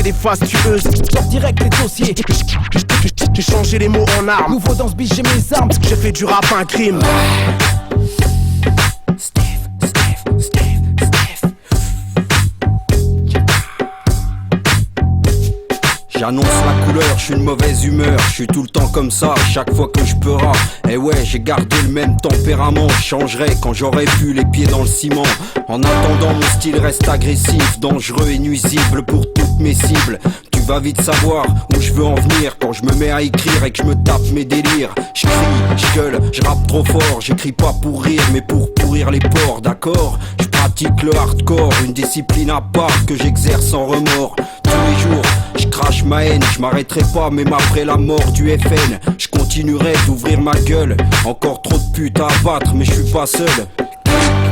des fastueuses. Sors direct les dossiers. J'ai changé les mots en armes. Nouveau dans ce biche, j'ai mes armes. J'ai fait du rap un crime. J'annonce la couleur, je suis une mauvaise humeur, je suis tout le temps comme ça, chaque fois que je peux rap. Et ouais, j'ai gardé le même tempérament, je changerai quand j'aurai pu les pieds dans le ciment. En attendant, mon style reste agressif, dangereux et nuisible pour toutes mes cibles. Tu vas vite savoir où je veux en venir quand je me mets à écrire et que je me tape mes délires. Je crie, je gueule, je rappe trop fort, j'écris pas pour rire mais pour pourrir les porcs, d'accord? Je pratique le hardcore, une discipline à part que j'exerce sans remords. Tous les jours, je crache ma haine, je m'arrêterai pas même après la mort du FN. Je continuerai d'ouvrir ma gueule, encore trop de putes à abattre mais je suis pas seul.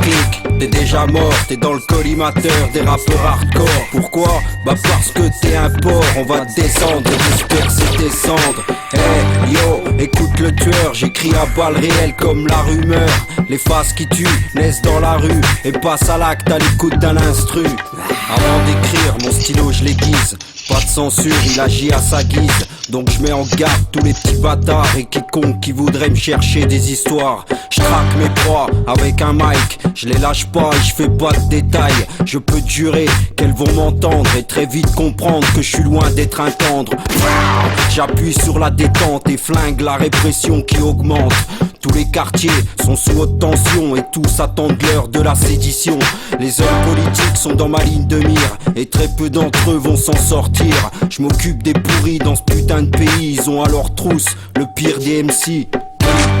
Clic, t'es déjà mort, t'es dans le collimateur des rappeurs hardcore. Pourquoi? Bah parce que t'es un porc, on va te descendre et disperser tes cendres. Hey yo, écoute le tueur, j'écris à balles réelles comme la rumeur. Les faces qui tuent naissent dans la rue et passent à l'acte à l'écoute d'un instru. Avant d'écrire, mon stylo je l'aiguise. Pas de censure, il agit à sa guise. Donc je mets en garde tous les petits bâtards et quiconque qui voudrait me chercher des histoires. Je traque mes proies avec un mic, je les lâche pas et je fais pas de détails. Je peux te jurer qu'elles vont m'entendre et très vite comprendre que je suis loin d'être un tendre. J'appuie sur la détente et flingue la répression qui augmente. Tous les quartiers sont sous haute tension et tous attendent l'heure de la sédition. Les hommes politiques sont dans ma ligne de mire et très peu d'entre eux vont s'en sortir. Je m'occupe des pourris dans ce putain de pays, ils ont à leur trousse le pire des MC.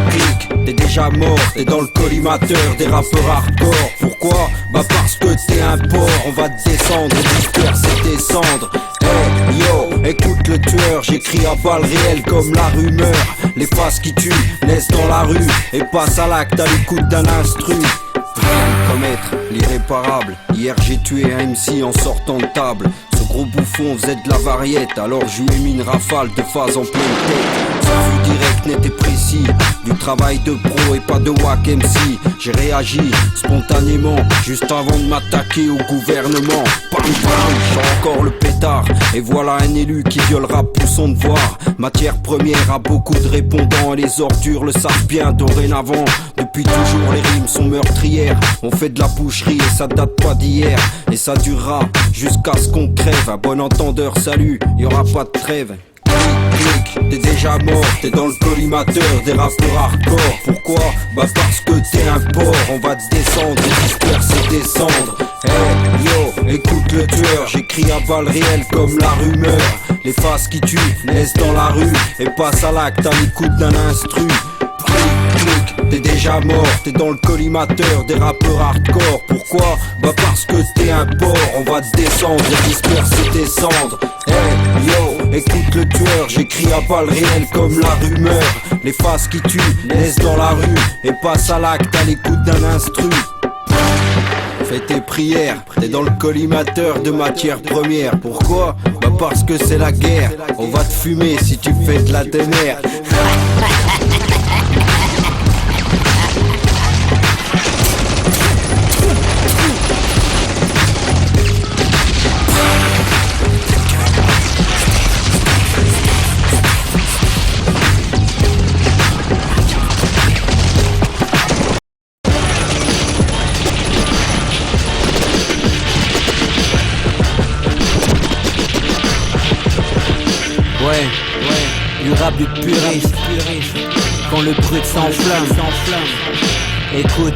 Clic, t'es déjà mort, t'es dans le collimateur des rappeurs hardcore. Pourquoi? Bah parce que t'es un porc, on va te descendre et disperser tes cendres. Hey yo, écoute le tueur, j'écris à balles réelles comme la rumeur. Les faces qui tuent naissent dans la rue et passent à l'acte à l'écoute d'un instru. Commettre l'irréparable. Hier j'ai tué un MC en sortant de table. Ce gros bouffon faisait de la variette, alors je lui ai mis une rafale de phase en pleine tête. Ce fut direct, net et précis, du travail de pro et pas de wack MC. J'ai réagi spontanément, juste avant de m'attaquer au gouvernement. Pam pam, j'ai encore le pétard, et voilà un élu qui violera plus son devoir. Matière première a beaucoup de répondants, et les ordures le savent bien dorénavant. Depuis toujours les rimes sont meurtrières, on fait de la boucherie et ça date pas d'hier. Et ça durera jusqu'à ce qu'on crève. À bon entendeur, salut, y'aura pas de trêve. Clic, t'es déjà mort, t'es dans le collimateur des rappeurs hardcore. Pourquoi? Bah parce que t'es un porc, on va te descendre et disperser tes cendres. Hey yo, écoute le tueur, j'écris à balles réelles comme la rumeur. Les faces qui tuent naissent dans la rue et passent à l'acte à l'écoute d'un instru. Clic, t'es déjà mort, t'es dans le collimateur des rappeurs hardcore. Pourquoi? Bah parce que t'es un porc, on va te descendre et disperser tes cendres. Hey yo, écoute le tueur, j'écris à balles réelles comme la rumeur. Les faces qui tuent naissent dans la rue et passent à l'acte à l'écoute d'un instru. Fais tes prières, t'es dans le collimateur de matière première. Pourquoi? Bah parce que c'est la guerre, on va te fumer si tu fais de la ténère. Du rap de puriste, quand le brut s'enflamme. Écoute.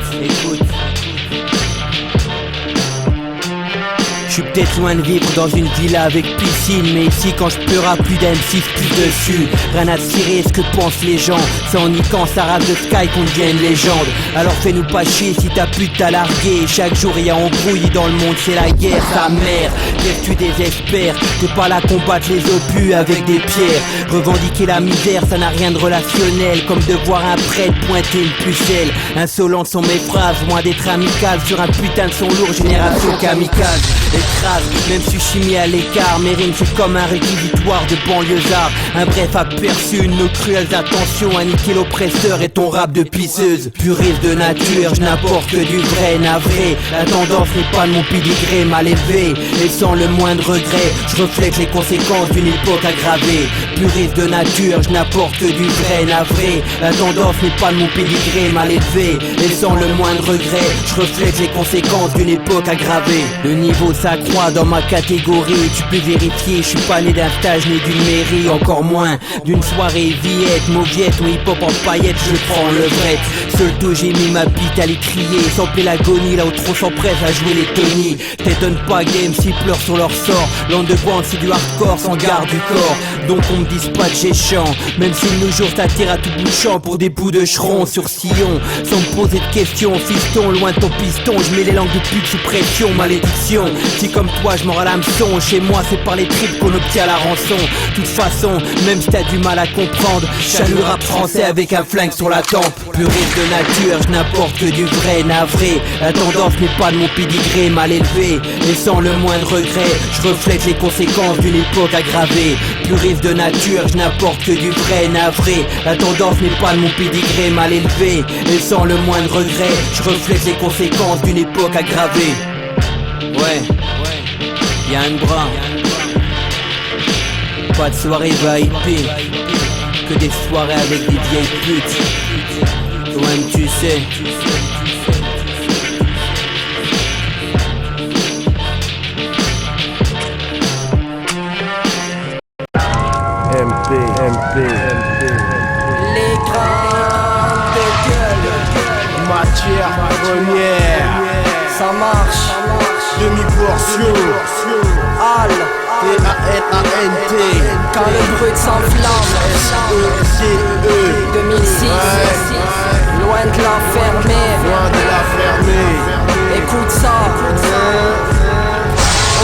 Je suis peut-être loin de vivre dans une villa avec piscine, mais ici quand je pleurerai plus d'M6 plus dessus. Rien à cirer ce que pensent les gens, c'est en niquant sa rap de Sky qu'on devient une légende. Alors fais-nous pas chier si ta pute t'a largué. Chaque jour y'a embrouille dans le monde, c'est la guerre, ta mère. Qu'est-ce que tu désespères? T'es pas là combattre les opus avec des pierres. Revendiquer la misère, ça n'a rien de relationnel, comme de voir un prêtre pointer une pucelle. Insolentes sont mes phrases, loin d'être amicales, sur un putain de son lourd, génération kamikaze. écrase. Même si je suis mis à l'écart, mes rimes c'est comme un réquisitoire de banlieusard. Un bref aperçu, nos cruelles attentions à niquer l'oppresseur et ton rap de pisseuse. Puriste de nature, je n'apporte que du vrai navré. La tendance n'est pas de mon pédigré mal élevé, et sans le moindre regret, je reflète les conséquences d'une époque aggravée. Puriste de nature, je n'apporte que du vrai navré. La tendance n'est pas de mon pédigré mal élevé, et sans le moindre regret, je reflète les conséquences d'une époque aggravée. Le niveau s'accroît dans ma catégorie, tu peux vérifier, je suis pas né d'un stage ni d'une mairie, encore moins d'une soirée viette, mauviette ou hip-hop en paillettes, je prends le vrai. Seul tout j'ai mis ma bite à les crier, sans l'agonie, là où trop s'empresse à jouer les Tony. T'étonne pas, game s'ils pleurent sur leur sort. L'underground c'est du hardcore sans garde du corps. Donc on me dispatche j'ai chiant, même si nos jours t'attire à tout bout de champ pour des bouts de cheron sur sillon. Sans me poser de questions, fiston, loin de ton piston, je mets les langues de pute sous pression, malédiction. Si comme toi je mords à l'hameçon, chez moi c'est par les tripes qu'on obtient la rançon. Toute façon, même si t'as du mal à comprendre, j'allume le rap français avec un flingue sur la tempe. Puriste de nature, je n'apporte que du vrai navré. La tendance n'est pas de mon pédigré mal élevé, et sans le moindre regret, je reflète les conséquences d'une époque aggravée. Puriste de nature, je n'apporte que du vrai navré. La tendance n'est pas de mon pédigré mal élevé, et sans le moindre regret, je reflète les conséquences d'une époque aggravée. Ouais, y'a un bras. Pas de soirée VIP, que des soirées avec des vieilles putes. Toi-même tu sais. MP. Les grandes gueules, Matière première, ça marche. demi-portion, Al, T-A-N-A-N-T. quand le brut s'enflamme. E-C-E. 2006, loin de la fermer. Loin de la fermer. Écoute ça.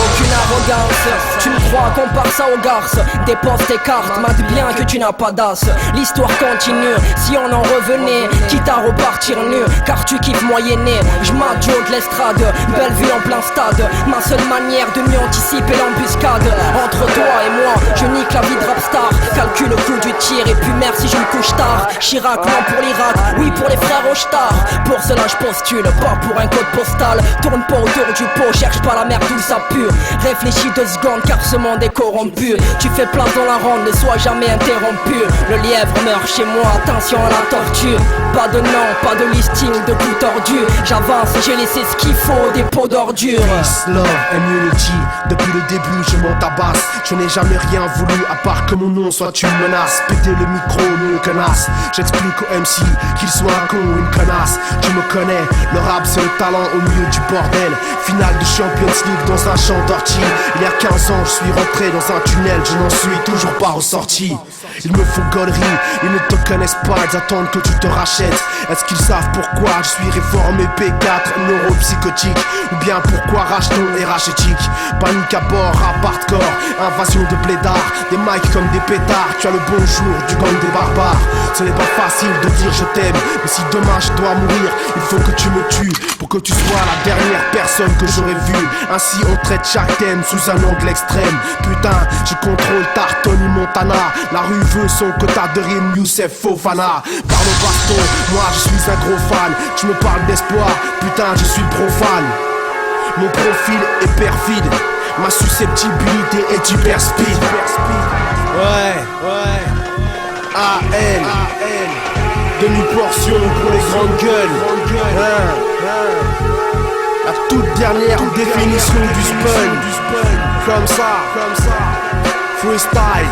Aucune arrogance, tu me crois qu'on part ça aux garces. Dépose tes cartes, mate bien que tu n'as pas d'as. L'histoire continue, si on en revenait, quitte à repartir nu, car tu kiffes moyenner. J'mate Joe de l'estrade, belle vue en plein stade. Ma seule manière de mieux anticiper l'embuscade. Entre toi et moi, je nique la vie de rapstar. Calcule le coup du tir et puis merci je me couche tard. Chirac, non pour l'Irak, oui pour les frères Rochtar. Pour cela je postule, pas pour un code postal. Tourne pas autour du pot, cherche pas la merde d'où ça pue. Réfléchis 2 secondes car ce monde est corrompu. Tu fais place dans la ronde, ne sois jamais interrompu. Le lièvre meurt chez moi, attention à la tortue. Pas de nom, pas de listing de coups tordus. J'avance, j'ai laissé ce qu'il faut, des pots d'ordures. Peace, love, immunity. Depuis le début je m'en tabasse. Je n'ai jamais rien voulu à part que mon nom soit une menace. Péter le micro mieux qu'un as. J'explique au MC qu'il soit un con ou une connasse. Tu me connais, le rap c'est le talent au milieu du bordel. Finale de Champions League dans un champ d'ortie. Il y a 15 ans je suis rentré dans un tunnel, je n'en suis toujours pas ressorti. Ils me font gaulerie, ils ne te connaissent pas, ils attendent que tu te rachètes. Est-ce qu'ils savent pourquoi je suis réformé P4, neuropsychotique? Ou bien pourquoi racheton et rachétique? Panique à bord, rap hardcore, invasion de blédards. Des mics comme des pétards, tu as le bonjour du gang des barbares. Ce n'est pas facile de dire je t'aime, mais si demain je dois mourir, il faut que tu me tues pour que tu sois la dernière personne que j'aurais vue. Ainsi on traite chaque thème sous un angle extrême. Putain, je contrôle Tony Montana. La rue veut son quota de rime, Youssef Fofana. Par le baston, moi je suis un gros fan. Tu me parles d'espoir, putain je suis profane. Mon profil est perfide, ma susceptibilité est hyper speed. Ouais, A-N, demi-portion pour les grandes gueules. La toute dernière définition du spun. Comme ça, freestyle.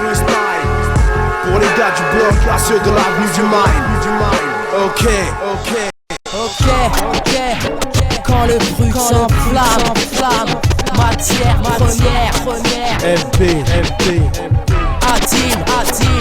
Pour les gars du bloc, à ceux de l'avenue du Maine. Ok. Quand le brut s'enflamme, matière première. MP. A-t-il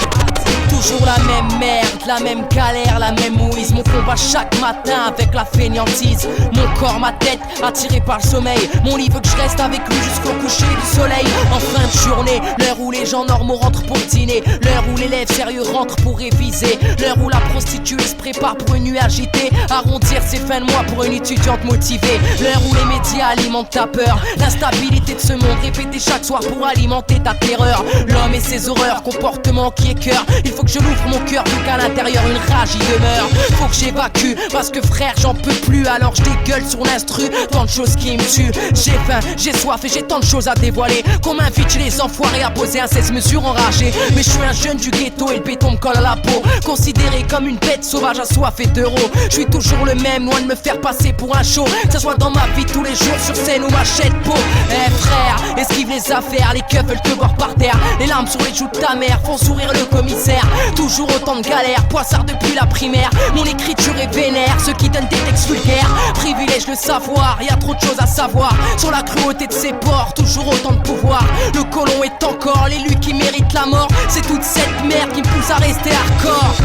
toujours la même merde, la la même galère, la même mouise. Mon combat chaque matin avec la fainéantise. Mon corps, ma tête, attiré par le sommeil. Mon lit veut que je reste avec lui jusqu'au coucher du soleil. En fin de journée, l'heure où les gens normaux rentrent pour dîner, l'heure où l'élève sérieux rentre pour réviser, l'heure où la prostituée se prépare pour une nuit agitée, arrondir ses fins de mois pour une étudiante motivée, l'heure où les médias alimentent ta peur, l'instabilité de ce monde répétée chaque soir pour alimenter ta terreur. L'homme et ses horreurs, comportement qui écœure. Il faut que je l'ouvre mon cœur vu qu'à l'intérieur une rage y demeure. Faut que j'évacue parce que frère j'en peux plus. Alors je dégueule sur l'instru, tant de choses qui me tuent. J'ai faim, j'ai soif et j'ai tant de choses à dévoiler. Qu'on m'invite chez les enfoirés à poser un 16 mesures enragé. Mais je suis un jeune du ghetto et le béton me colle à la peau. Considéré comme une bête sauvage assoiffée d'euros. Je suis toujours le même, loin de me faire passer pour un show. Que ce soit dans ma vie tous les jours sur scène ou ma chaîne peau. Eh frère, esquive les affaires, les keufs veulent te voir par terre. Les larmes sur les joues de ta mère font sourire le commissaire. Toujours autant de galères, poissard depuis la primaire. Mon écriture est vénère, ceux qui donnent des textes vulgaires privilègent le savoir, y a trop de choses à savoir. Sur la cruauté de ses porcs, toujours autant de pouvoir. Le colon est encore l'élu qui mérite la mort. C'est toute cette merde qui me pousse à rester hardcore.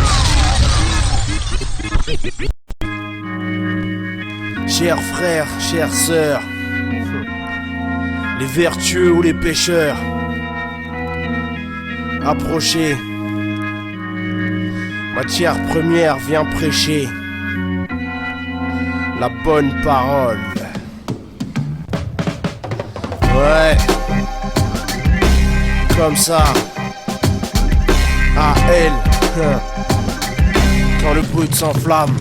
Chers frères, chères sœurs, les vertueux ou les pécheurs, approchez. Matière première vient prêcher la bonne parole. Ouais, comme ça, à elle, quand le brut s'enflamme.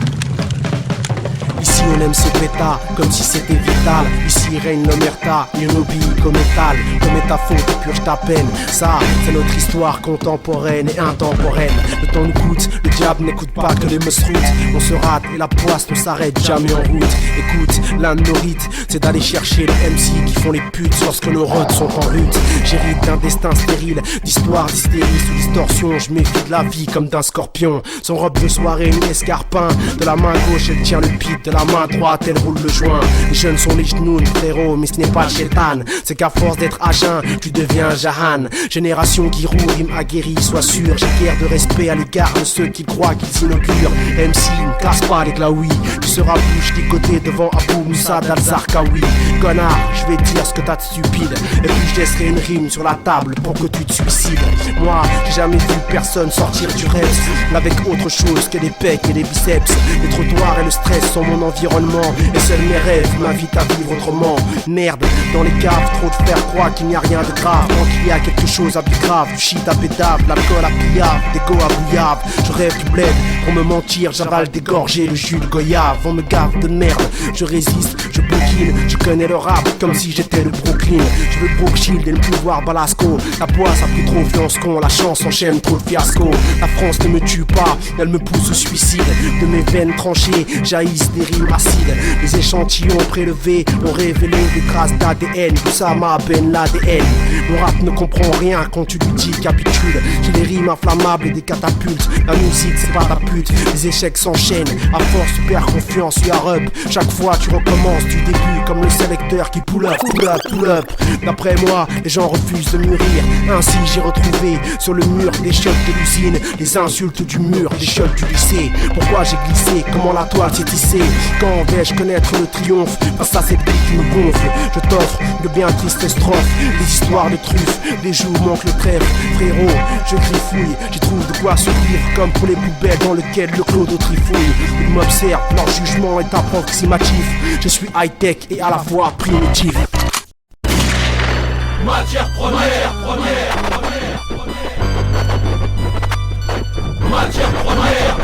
Ici on aime ses pétas, comme si c'était vital. Ici règne l'omerta, il obéit comme métal. Comme ta faute, purge ta peine. Ça, c'est notre histoire contemporaine et intemporelle. Le temps nous coûte, le diable n'écoute pas que les musroots. On se rate et la poisse ne s'arrête jamais en route. Écoute, l'un de nos rites, c'est d'aller chercher les MC qui font les putes lorsque nos rods sont en lutte. J'hérite d'un destin stérile, d'histoire d'hystérie sous distorsion. Je méfie de la vie comme d'un scorpion. Son robe de soirée, une escarpin. De la main gauche, elle tient le pit. De la main droite, elle roule le joint. Les jeunes sont les genoux, frérot, mais ce n'est pas le sheltan. C'est qu'à force d'être à jeun, tu deviens Jahan. Génération qui roule, rime aguerri, sois sûr. J'ai guère de respect à l'égard de ceux qui croient qu'ils inaugurent. MC, ne casse pas les glaouis. Tu seras bouche des côtés devant Abou Moussa d'Al-Zarqawi. Connard, je vais dire ce que t'as de stupide. Et puis je laisserai une rime sur la table pour que tu te suicides. Moi, j'ai jamais vu personne sortir du rêve avec autre chose que des pecs et des biceps. Les trottoirs et le stress sont mon environnement. Et seuls mes rêves m'invitent à vivre autrement. Merde, dans les caves, trop de faire croire qu'il n'y a rien de grave. Tant qu'il y a quelque chose à plus grave. Du shit à pétave, l'alcool à pillave, des go à bouillave. Je rêve du bled, pour me mentir, j'avale des gorgées, le jus de goyave. On me gave de merde, je résiste, je bouquine. Je connais le rap comme si j'étais le Brooklyn. Je veux Brooke Shield et le pouvoir Balasco. La poisse a pris trop fiance con, la chance enchaîne trop le fiasco. La France ne me tue pas, elle me pousse au suicide. De mes veines tranchées, jaillissent des rimes acides. Les échantillons prélevés ont révélé des traces d'ADN. Oussama Ben Laden. Mon rap ne comprend rien quand tu lui dis capitule. J'ai des rimes inflammables et des catapultes. La musique c'est pas la pute, les échecs s'enchaînent. À force tu perds confiance, tu as up. Chaque fois tu recommences du début comme le sélecteur qui pull up, pull up, pull up. D'après moi, les gens refusent de mûrir. Ainsi j'ai retrouvé sur le mur des chocs de l'usine, les insultes du mur, les chocs du lycée. Pourquoi j'ai glissé, comment la toile s'est tissée. Quand vais-je connaître le triomphe face à cette vie qui me gonfle. Je t'offre de bien tristes strophes, des histoires de truffes. Des jours manquent le trêve, frérot, je griffouille. J'y trouve de quoi survivre comme pour les poubelles dans lesquelles le clodo trifouille. Ils m'observent, leur jugement est approximatif. Je suis high-tech et à la fois primitif. Matière première, matière première.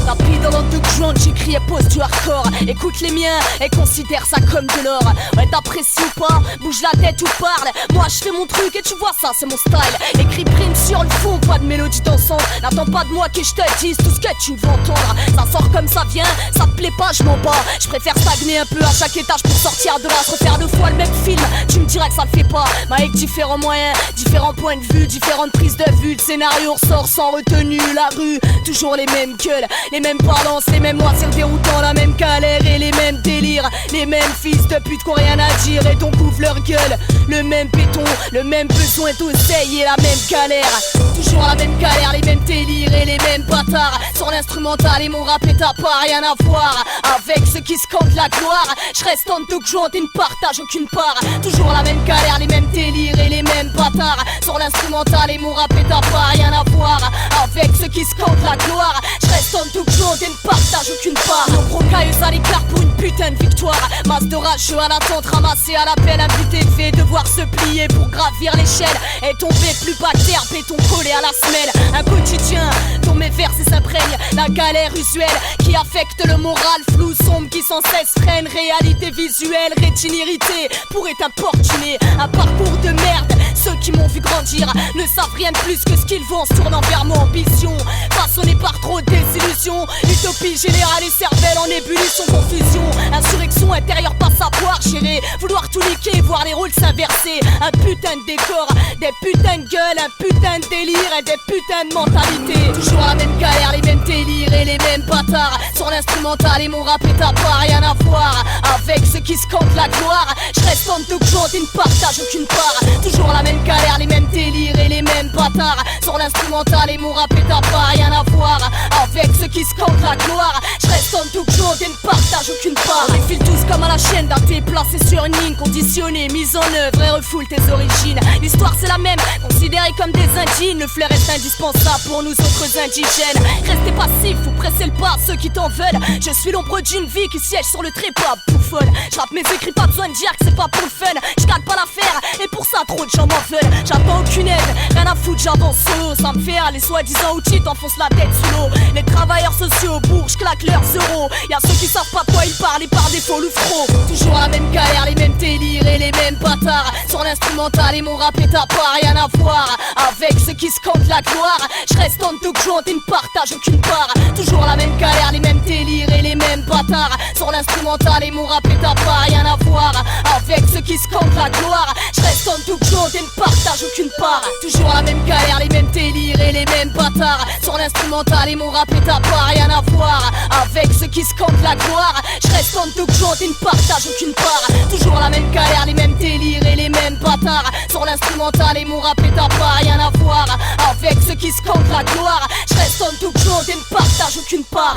Tapis dans l'underground, j'écris et pose du hardcore. Écoute les miens et considère ça comme de l'or. Ouais, t'apprécies ou pas, bouge la tête ou parle. Moi je fais mon truc et tu vois ça, c'est mon style. Écrit prime sur le fond, pas de mélodie dansante. N'attends pas de moi que je te dise tout ce que tu veux entendre. Ça sort comme ça vient, ça te plaît pas, je m'en bats. Je préfère stagner un peu à chaque étage pour sortir de là. Se refaire 2 fois le même film, tu me dirais que ça le fait pas. Mais avec différents moyens, différents points de vue, différentes prises de vue. Le scénario ressort sans retenue, la rue, toujours les mêmes gueules, les mêmes pas parlance, les mêmes loisirs déroutants, la même galère et les mêmes délires. Les mêmes fils de pute qui ont rien à dire et donc ouvrent leur gueule. Le même béton, le même besoin d'oseille et la même galère. Toujours la même galère, les mêmes délires et les mêmes bâtards. Sur l'instrumental et mon rap et t'as pas rien à voir avec ceux qui scandent la gloire. Je reste en deux joints et ne partage aucune part. Toujours la même galère, les mêmes délires et les mêmes bâtards. Sur l'instrumental et mon rap et t'as pas rien à voir avec ceux qui scandent la gloire. Je reste en deux joints et ne partage aucune part. Nos rocailleuses à l'écart pour une putain de victoire. Masse de rageux à l'attente, ramassé à l'appel, un but fait devoir se plier pour gravir l'échelle. Et tomber plus bas que terre, béton collé à la semelle. Un quotidien dont mes versets s'imprègnent. La galère usuelle qui affecte le moral, flou, sombre qui sans cesse freine. Réalité visuelle, rétine irritée pourrait importuner. Un parcours de merde, ceux qui m'ont vu grandir ne savent rien de plus que ce qu'ils vont, se tournant vers mon ambition. Façonné par trop de désillusions, utopie générale et cervelle en ébullition, confusion. Insurrection intérieure, pas savoir gérer, vouloir tout niquer, voir les rôles s'inverser. Un putain de décor, des putains de gueules, un putain de délire et des putains de mentalités. Toujours la même galère, les mêmes délires et les mêmes bâtards. Sur l'instrumental et mon rap et t'as pas rien à voir avec ceux qui scandent la gloire. Je reste en deux joints et ne partage aucune part. Toujours la même galère, les mêmes délires et les mêmes bâtards. Sur l'instrumental et mon rap et t'as pas rien à voir avec ceux qui scandent la gloire. Je reste en deux joints et ne partage aucune part. On défile tous comme à la chaîne, daté, placé sur une ligne, conditionné, mise en œuvre et refoule tes origines. L'histoire c'est la même, considérés comme des indignes. Le flair est indispensable pour nous autres indigènes. Restez passifs ou pressez le pas, ceux qui t'en veulent. Je suis l'ombre d'une vie qui siège sur le trépas, bouffonne. J'rappe mes écrits, pas besoin de dire que c'est pas pour le fun. J'claque pas l'affaire et pour ça trop de gens m'en veulent. J'attends aucune aide, rien à foutre, j'avance solo. Ça me fait rire, les soi-disant outils t'enfoncent la tête sous l'eau. Les travailleurs sociaux au bourg, j'claque leurs euros. Y'a ceux qui savent pas de quoi ils parlent et par défaut le fro. Toujours la même galère, les mêmes délires et les mêmes bâtards. Sur l'instrumental et mon rap et t'as pas rien à voir avec ceux qui scandent la gloire. Je reste en deux joints et ne partage aucune part. Toujours la même galère, les mêmes délires et les mêmes bâtards. Sur l'instrumental et mon rap et t'as pas rien à voir avec ceux qui scandent la gloire. Je reste en deux joints et ne partage aucune part. Toujours la même galère, les mêmes délires et les mêmes bâtards. Sur l'instrumental et mon rap et t'as pas rien à voir avec ceux qui scandent la gloire. Je reste en deux joints et ne partage aucune part. Toujours la même galère, les mêmes délires et les mêmes bâtards. Sur l'instrumental et mon rap et t'as pas rien à voir avec ceux qui scandent la gloire. Je reste en deux joints et ne partage aucune part.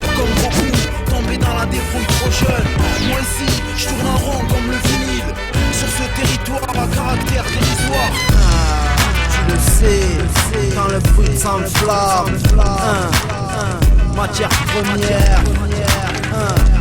Comme beaucoup, tombé dans la débrouille trop jeune. Moi ici, je tourne en rond comme le vinyle. Sur ce territoire à caractère dérisoire. Tu le sais, quand le fruit s'enflamme. Matière première.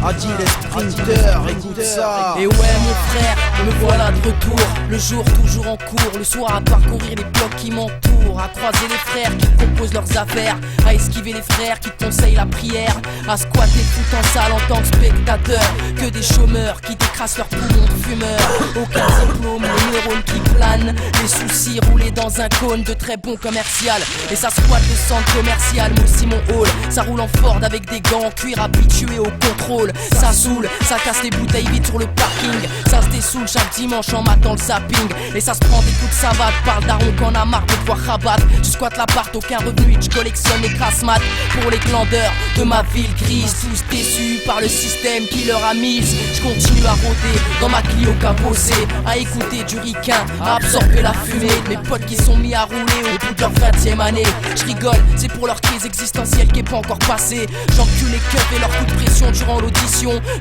A dit les sprinters, écoute ça. Et ouais mon frère, me voilà de retour. Le jour toujours en cours, le soir à parcourir les blocs qui m'entourent. À croiser les frères qui proposent leurs affaires. À esquiver les frères qui te conseillent la prière. À squatter tout en salle en tant que spectateur. Que des chômeurs qui décrassent leurs poumons de fumeurs. Aucun diplôme, les neurones qui planent. Les soucis roulés dans un cône de très bon commercial. Et ça squatte le centre commercial, moi aussi mon hall. Ça roule en Ford avec des gants en cuir habitués au contrôle. Ça saoule, ça casse les bouteilles vides sur le parking. Ça se dessoule chaque dimanche en matant le zapping. Et ça se prend des coups de savate, parle daron qu'on a marre de devoir rabattre. Je squatte l'appart, aucun revenu et je collectionne les grasses mat. Pour les glandeurs de ma ville grise, tous déçus par le système qui leur a mise. Je continue à rôder dans ma Clio cabossée, à écouter du ricain, à absorber la fumée de mes potes qui sont mis à rouler au bout de leur 20e année. Je rigole, c'est pour leur crise existentielle qui est pas encore passée. J'encule les keufs et leurs coups de pression durant l'audition.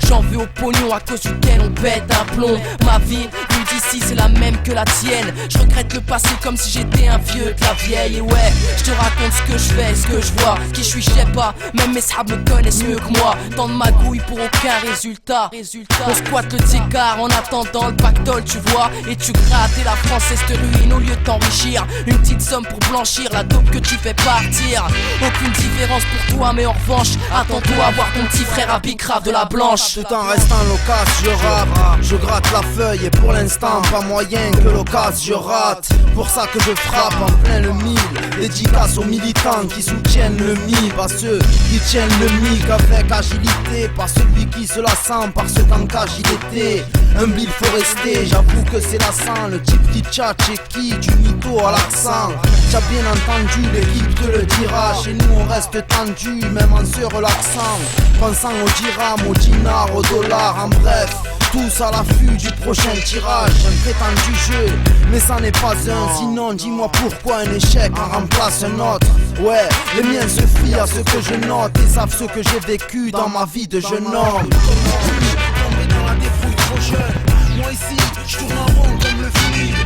J'en veux au pognon à cause duquel on pète un plomb. Ma vie, vue d'ici, c'est la même que la tienne. Je regrette le passé comme si j'étais un vieux de la vieille. Et ouais, je te raconte ce que je fais, ce que je vois. Qui je suis, je sais pas, même mes sables me connaissent mieux que moi. Tant de magouilles pour aucun résultat. On squatte le T-car en attendant le pactole, tu vois. Et tu grattes et la française te ruine au lieu de t'enrichir. Une petite somme pour blanchir la dope que tu fais partir. Aucune différence pour toi, mais en revanche, attends-toi à voir ton petit frère à bicrave de la blanche. Tout en restant loquace, je rappe, je gratte la feuille et pour l'instant pas moyen que l'occasion je rate. Pour ça que je frappe en plein le mille. Dédicace aux militants qui soutiennent le MIB, à ceux qui tiennent le MIC avec agilité, pas celui qui se la sent parce qu'en cage il était humble, il faut rester. J'avoue que c'est lassant, le type qui tchatche et qui du mytho à l'accent. T'as bien entendu, l'équipe te le dira. Chez nous on reste tendu, même en se relaxant, pensant au dirham, au dinar, au dollar, en bref, tous à l'affût du prochain tirage. Un prétendu jeu, mais ça n'est pas un. Sinon dis-moi pourquoi un échec en remplace un autre. Ouais, les miens se fient à ce que je note et savent ce que j'ai vécu dans ma vie de jeune homme. Tombé dans la débrouille trop jeune. Moi ici, je tourne en rond comme le vinyle.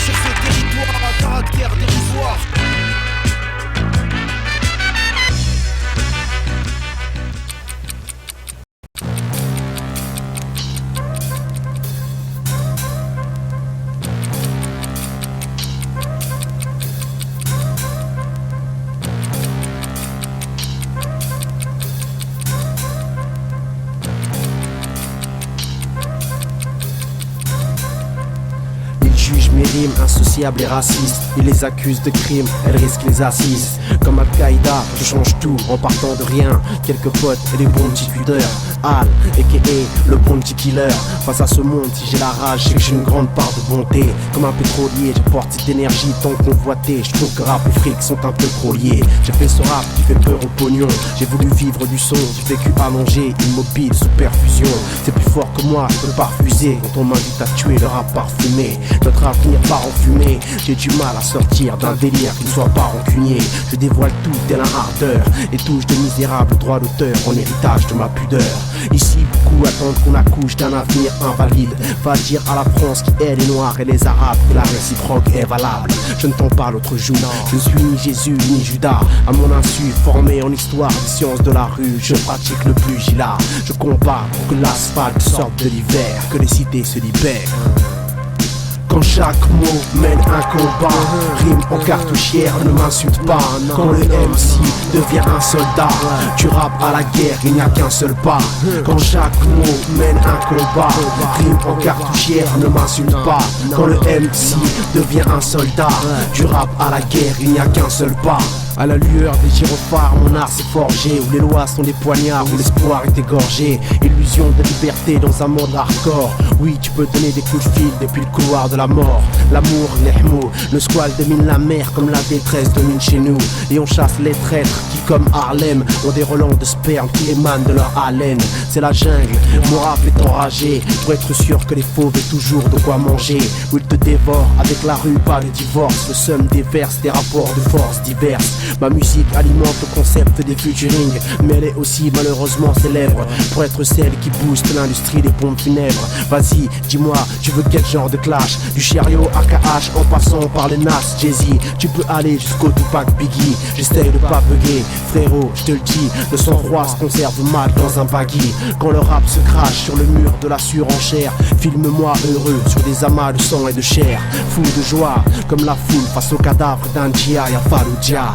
Sur ce territoire à caractère dérisoire. Mes rimes insociables et racistes, ils les accusent de crimes, elles risquent les assises. Comme Al-Qaïda, je change tout en partant de rien. Quelques potes et des bons petits cutters. Al, a.k.a. le bon petit killer. Face à ce monde, si j'ai la rage, c'est que j'ai une grande part de bonté. Comme un pétrolier, j'apporte cette énergie tant convoitée. Je trouve que rap et fric sont un peu trop liés. J'ai fait ce rap qui fait peur au pognon. J'ai voulu vivre du son, j'ai vécu allongé, immobile, sous perfusion. C'est plus fort que moi, je peux pas refuser. Quand on m'invite à tuer le rap parfumé, notre avenir part en fumée. J'ai du mal à sortir d'un délire qui ne soit pas rancunier. Je dévoile tout tel un ardeur et touche de misérables droits d'auteur en héritage de ma pudeur. Ici beaucoup attendent qu'on accouche d'un avenir invalide. Va dire à la France qui est les noirs et les arabes que la réciproque est valable. Je ne tends pas l'autre joue, je ne suis ni Jésus ni Judas. À mon insu, formé en histoire des sciences de la rue, je pratique le pugilat. Je combats pour que l'asphalte sorte de l'hiver, que les cités se libèrent. Quand chaque mot mène un combat, rime en cartouchière, ne m'insulte pas. Quand le MC devient un soldat, tu rappes à la guerre, il n'y a qu'un seul pas. Quand chaque mot mène un combat, rime en cartouchière, ne m'insulte pas. Quand le MC devient un soldat, tu rappes à la guerre, il n'y a qu'un seul pas. À la lueur des gyrophares, mon art s'est forgé. Où les lois sont des poignards, où l'espoir est égorgé. Illusion de liberté dans un monde hardcore. Oui, tu peux donner des coups de fil depuis le couloir de la mort. L'amour, l'ehmou, le squal domine la mer comme la détresse domine chez nous. Et on chasse les traîtres qui, comme Harlem, ont des relents de sperme qui émanent de leur haleine. C'est la jungle, mon rap est enragé pour être sûr que les fauves aient toujours de quoi manger. Où ils te dévorent avec la rue, pas de divorce. Le seum déverse des rapports de force diverses. Ma musique alimente le concept des featuring, mais elle est aussi malheureusement célèbre pour être celle qui booste l'industrie des pompes funèbres. Vas-y, dis-moi, tu veux quel genre de clash? Du chariot à KH en passant par les Nas, Jay-Z. Tu peux aller jusqu'au Tupac Biggie. J'essaye de pas bugger, frérot, je te le dis. Le sang-froid se conserve mal dans un baggy. Quand le rap se crache sur le mur de la surenchère, filme-moi heureux sur des amas de sang et de chair. Fou de joie, comme la foule face au cadavre d'un Djia à Fallujah.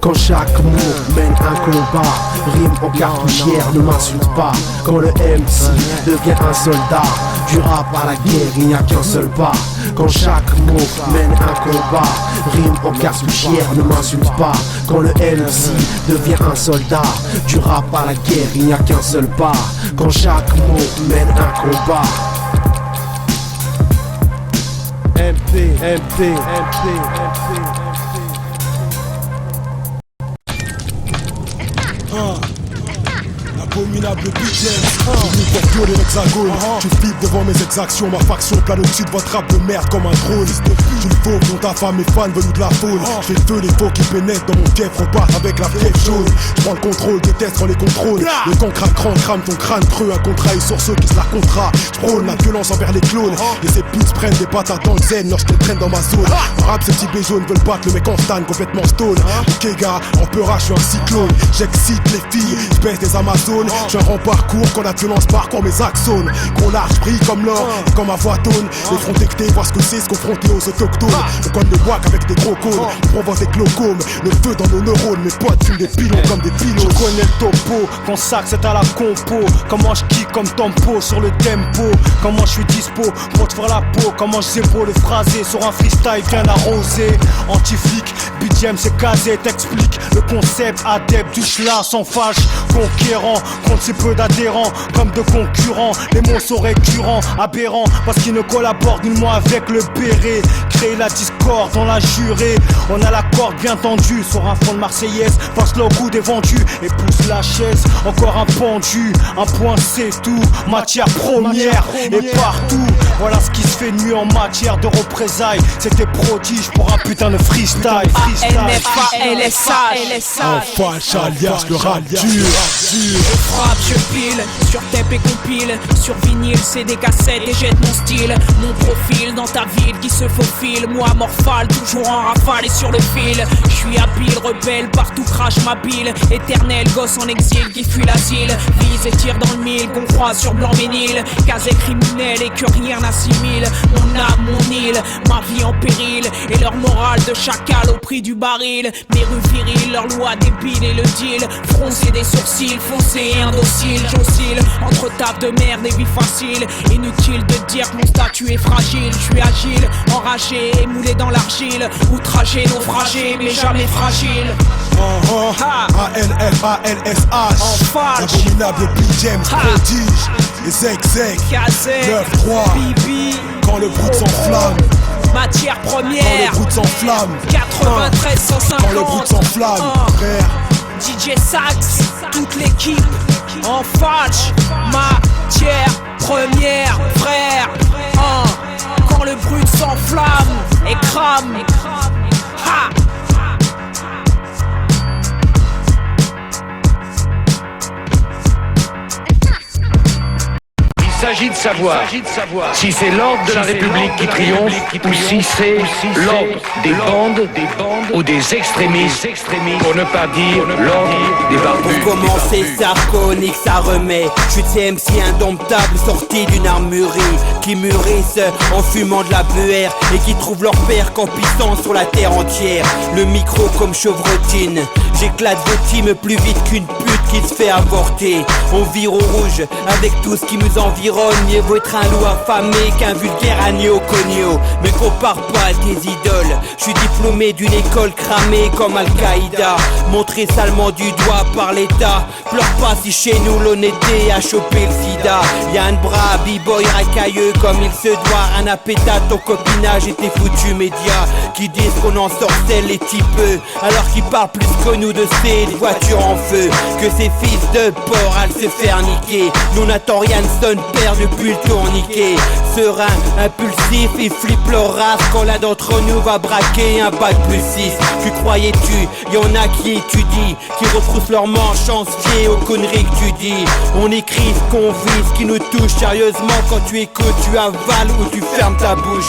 Quand chaque mot mène un combat, rime en cartouchière, ne m'insulte pas. Quand le MC devient un soldat, du rap à la guerre, il n'y a qu'un seul pas. Quand chaque mot mène un combat, rime en cartouchière, ne m'insulte pas. Quand le MC devient un soldat, du rap à la guerre, il n'y a qu'un seul pas. Quand chaque mot mène un combat. MP. Abominable business, venu pour violer l'hexagone. Tu flippes devant mes exactions, ma faction plane au-dessus de votre rap de merde comme un drone. Tu le faux dont ta femme est fan venue de la faune. J'ai le feu, les faux qui pénètrent dans mon fièvre, repartent avec la fièvre jaune. Je prends le contrôle, déteste quand les contrôles. Le temps crame ton crâne creux, un contrat et sur ceux qui se la contrat. Je prône la violence envers les clones. Les épices prennent des patates dans le zen lorsque je les traîne dans ma zone. En rap, ces petits béjaunes veulent battre le mec en stan, complètement stone. Ok gars, en peurage, je suis un cyclone. J'excite les filles, je baisse des Amazones. zone. J'ai un rempart court quand la violence parcourt mes axones. Gros large brille comme l'or et comme ma voix tonne. Les fronts dectés voient ce que c'est se confronter aux autochtones. On cogne le wack avec des gros cônes. On provoque des glaucomes, le feu dans nos neurones. Mes potes fument des pilons comme des pilotes. Je connais le topo, quand sac c'est à la compo. Comment je kick comme tempo sur le tempo. Comment je suis dispo pour te faire la peau. Comment je sais pour le phraser sur un freestyle bien arrosé. Anti-flic, BDM c'est casé. T'expliques le concept adepte du schla sans fâche. Conquérant contre si peu d'adhérents comme de concurrents. Les mots sont récurrents, aberrants parce qu'ils ne collaborent nullement avec le béret. Créer la discorde dans la jurée. On a la corde bien tendue sur un fond de marseillaise. Passe le goût des vendus et pousse la chaise. Encore un pendu, un point c'est tout. Matière première et partout. Voilà ce qui se fait de mieux en matière de représailles. C'était prodige pour un putain de freestyle. En fâche alias le rap dur. Je frappe, je pile, sur tape et compile. Sur vinyle, c'est des cassettes et jette mon style. Mon profil dans ta ville qui se faufile. Moi morphale, toujours en rafale et sur le fil. Je suis habile, rebelle, partout crache ma bile. Éternel gosse en exil qui fuit l'asile. Vise et tire dans le mille, qu'on croise sur Blanc-Ménil. Casé criminel et que rien n'assimile. Mon âme, mon île, ma vie en péril. Et leur morale de chacal au prix du baril. Mes rues viriles, leur loi débile et le deal. Froncer des sourcils, foncé et indocile. J'oscille entre taf de merde et vie facile. Inutile de dire que mon statut est fragile. Je suis agile, enragé et moulé dans l'argile. Outragé, naufragé, mais jamais fragile. A-N-F-A-L-S-H Abominable BDM prodige. Les Zek 9-3 Bibi, quand le brut s'enflamme. Matière première, quand le brut s'enflamme. 93 150. Quand le brut s'enflamme, frère. DJ Sax, toute l'équipe en fâche. Matière première, frère. Quand le brut s'enflamme et crame. Ha! Il s'agit de savoir si c'est l'ordre de la République qui triomphe ou si c'est l'ordre des bandes ou des extrémistes, pour ne pas dire l'ordre des barbus. Pour commencer, Sarko nique ça remet. Je suis CMC indomptable sorti d'une armurerie qui mûrissent en fumant de la buère et qui trouvent leur père qu'en puissant sur la terre entière. Le micro comme chevrotine, j'éclate vos teams plus vite qu'une pute qui se fait avorter. On vire au rouge avec tout ce qui nous environne. Mieux vaut être un loup affamé qu'un vulgaire agneau cogno. Mais compare pas à tes idoles. Je suis diplômé d'une école cramée comme Al-Qaïda. Montré salement du doigt par l'État. Pleure pas si chez nous l'honnêteté a chopé le sida. Y'a un bras, b-boy racailleux comme il se doit. Un appétat, ton copinage et tes foutus médias qui disent qu'on en sorcelle les types alors qu'ils parlent plus que nous de ces voitures en feu. Que ces fils de porc à se faire niquer. Nous n'attend rien de son père depuis le tourniquet. Serein, impulsif, ils flippent leur race quand l'un d'entre nous va braquer un bac plus 6. Tu croyais-tu, y'en a qui étudient, qui retroussent leurs manches en se fier aux conneries que tu dis. On écrit ce qu'on vit, ce qui nous touche sérieusement. Quand tu écoutes, tu avales ou tu fermes ta bouche.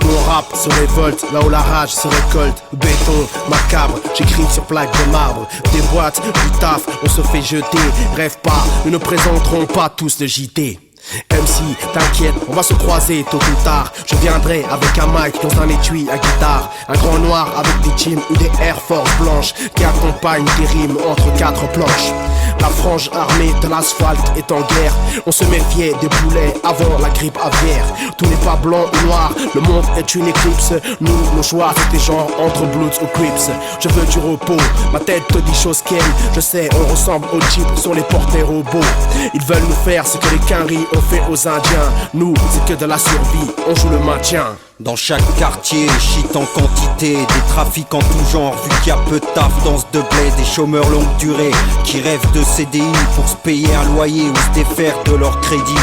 Mon rap se révolte, là où la rage se récolte. Béton, macabre, j'écris sur plaque de marbre. Des boîtes, du taf, on se fait jeter. Rêve pas, nous ne présenterons pas tous le JT. MC, t'inquiète, on va se croiser tôt ou tard. Je viendrai avec un mic dans un étui à guitare. Un grand noir avec des jeans ou des Air Force blanches qui accompagnent des rimes entre quatre planches. La frange armée de l'asphalte est en guerre. On se méfiait des boulets avant la grippe aviaire. Tout n'est pas blanc ou noir, le monde est une éclipse. Nous, nos choix, c'est des genres entre Bloods ou Crips. Je veux du repos, ma tête te dit chose qu'elle. Je sais, on ressemble aux Jeeps sur les portés robots. Ils veulent nous faire ce que les Quinri ont fait aux Indiens. Nous, c'est que de la survie, on joue le maintien. Dans chaque quartier, shit en quantité, des trafics en tout genre, vu qu'il y a peu de taf dans ce de blé, des chômeurs longue durée qui rêvent de CDI pour se payer un loyer ou se défaire de leur crédit.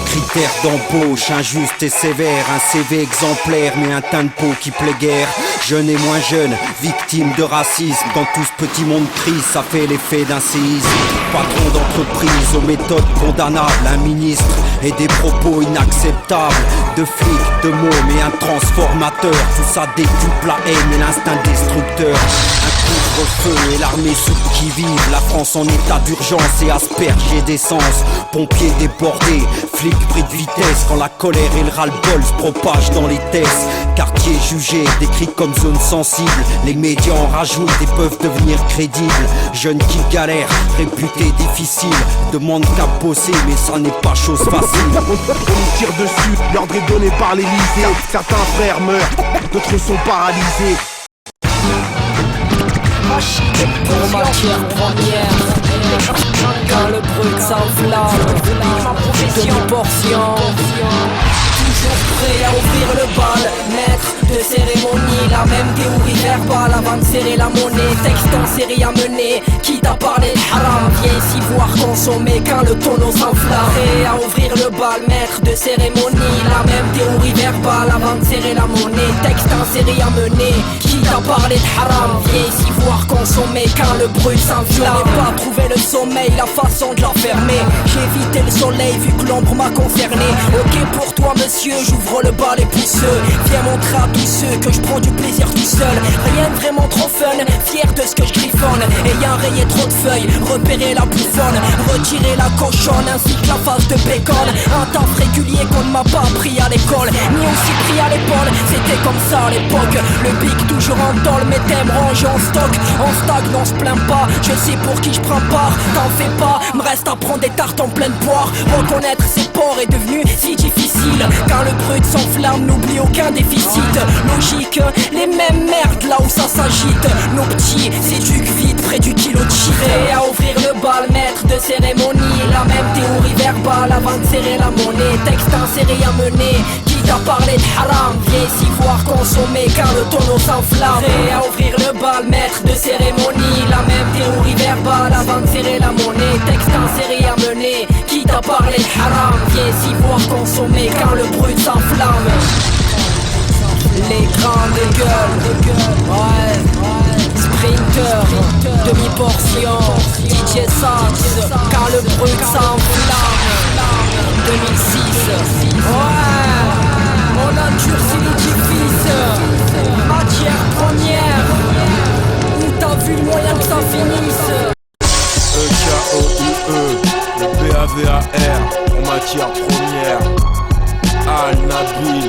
Critères d'embauche injustes et sévères, un CV exemplaire mais un teint de peau qui plaît guère. Jeune et moins jeune, victime de racisme, dans tout ce petit monde crise, ça fait l'effet d'un séisme. Patron d'entreprise aux méthodes condamnables, un ministre et des propos inacceptables. De flics, de mômes et un transformateur, tout ça décuple la haine et l'instinct destructeur. Un coup couvre-feu et l'armée sous qui vive. La France en état d'urgence et aspergée d'essence. Pompiers débordés, flics pris de vitesse. Quand la colère et le ras-le-bol se propagent dans les tests. Quartier jugé, décrit comme zone sensible. Les médias en rajoutent et peuvent devenir crédibles. Jeunes qui galèrent, réputés difficiles. Demandent qu'à bosser mais ça n'est pas chose facile. On nous tire dessus, l'ordre est donné par l'Élysée. Certains frères meurent, d'autres sont paralysés. Pour matière première, quand le brut s'enflamme, demi-portion. Toujours prêt à ouvrir le bal, maître de cérémonie. La même théorie verbale avant de serrer la monnaie. Texte en série à mener, qui t'a parlé de haram. Viens ici voir consommer quand le tonneau s'enflamme. Prêt à ouvrir le bal, maître de cérémonie. La même théorie verbale avant de serrer la monnaie. Texte en série à mener, qui t'a parlé de haram. Viens ici voir consommer quand le brut s'enflamme. J'aurais pas trouvé le sommeil, la façon de l'enfermer. J'ai évité le soleil vu que l'ombre m'a concerné. Ok pour toi monsieur, j'ouvre le bal et pousseux. Viens montrer à tous ceux que je prends du plaisir tout seul. Rien de vraiment trop fun, fier de ce que je griffonne. Ayant rayé trop de feuilles, repérer la bouffonne, retirer la cochonne ainsi que la face de bacon. Un taf régulier qu'on ne m'a pas appris à l'école, ni aussi pris à l'épaule. C'était comme ça à l'époque. Le pic toujours en tôle, mes thèmes rangés en stock. En stagne, on se plaint pas, je sais pour qui je prends part. T'en fais pas, me reste à prendre des tartes en pleine poire. Reconnaître ses ports est devenu si difficile. Quand le brut s'enflamme, n'oublie aucun déficit. Logique, les mêmes merdes là où ça s'agite. Nos petits, c'est du vide près du kilo de chiré. À ouvrir le bal, maître de cérémonie. La même théorie verbale avant de serrer la monnaie. Texte en série à mener, qui t'a parlé de haram. Viens ici voir consommer quand le tonneau s'enflamme. À ouvrir le bal, maître de cérémonie. La même théorie verbale avant de serrer la monnaie. Texte en série à mener, qui t'a parlé de haram. Viens ici voir consommer quand le brut s'enflamme. Les grandes gueules, ouais, Sprinter, demi-portion, DJ Sax, quand le brut s'enflamme. 2006, ouais, on endurci l'édifice. Matière première, où t'as vu le moyen que ça finisse. EKOUE, le BAVAR, en matière première. Al-Nabil,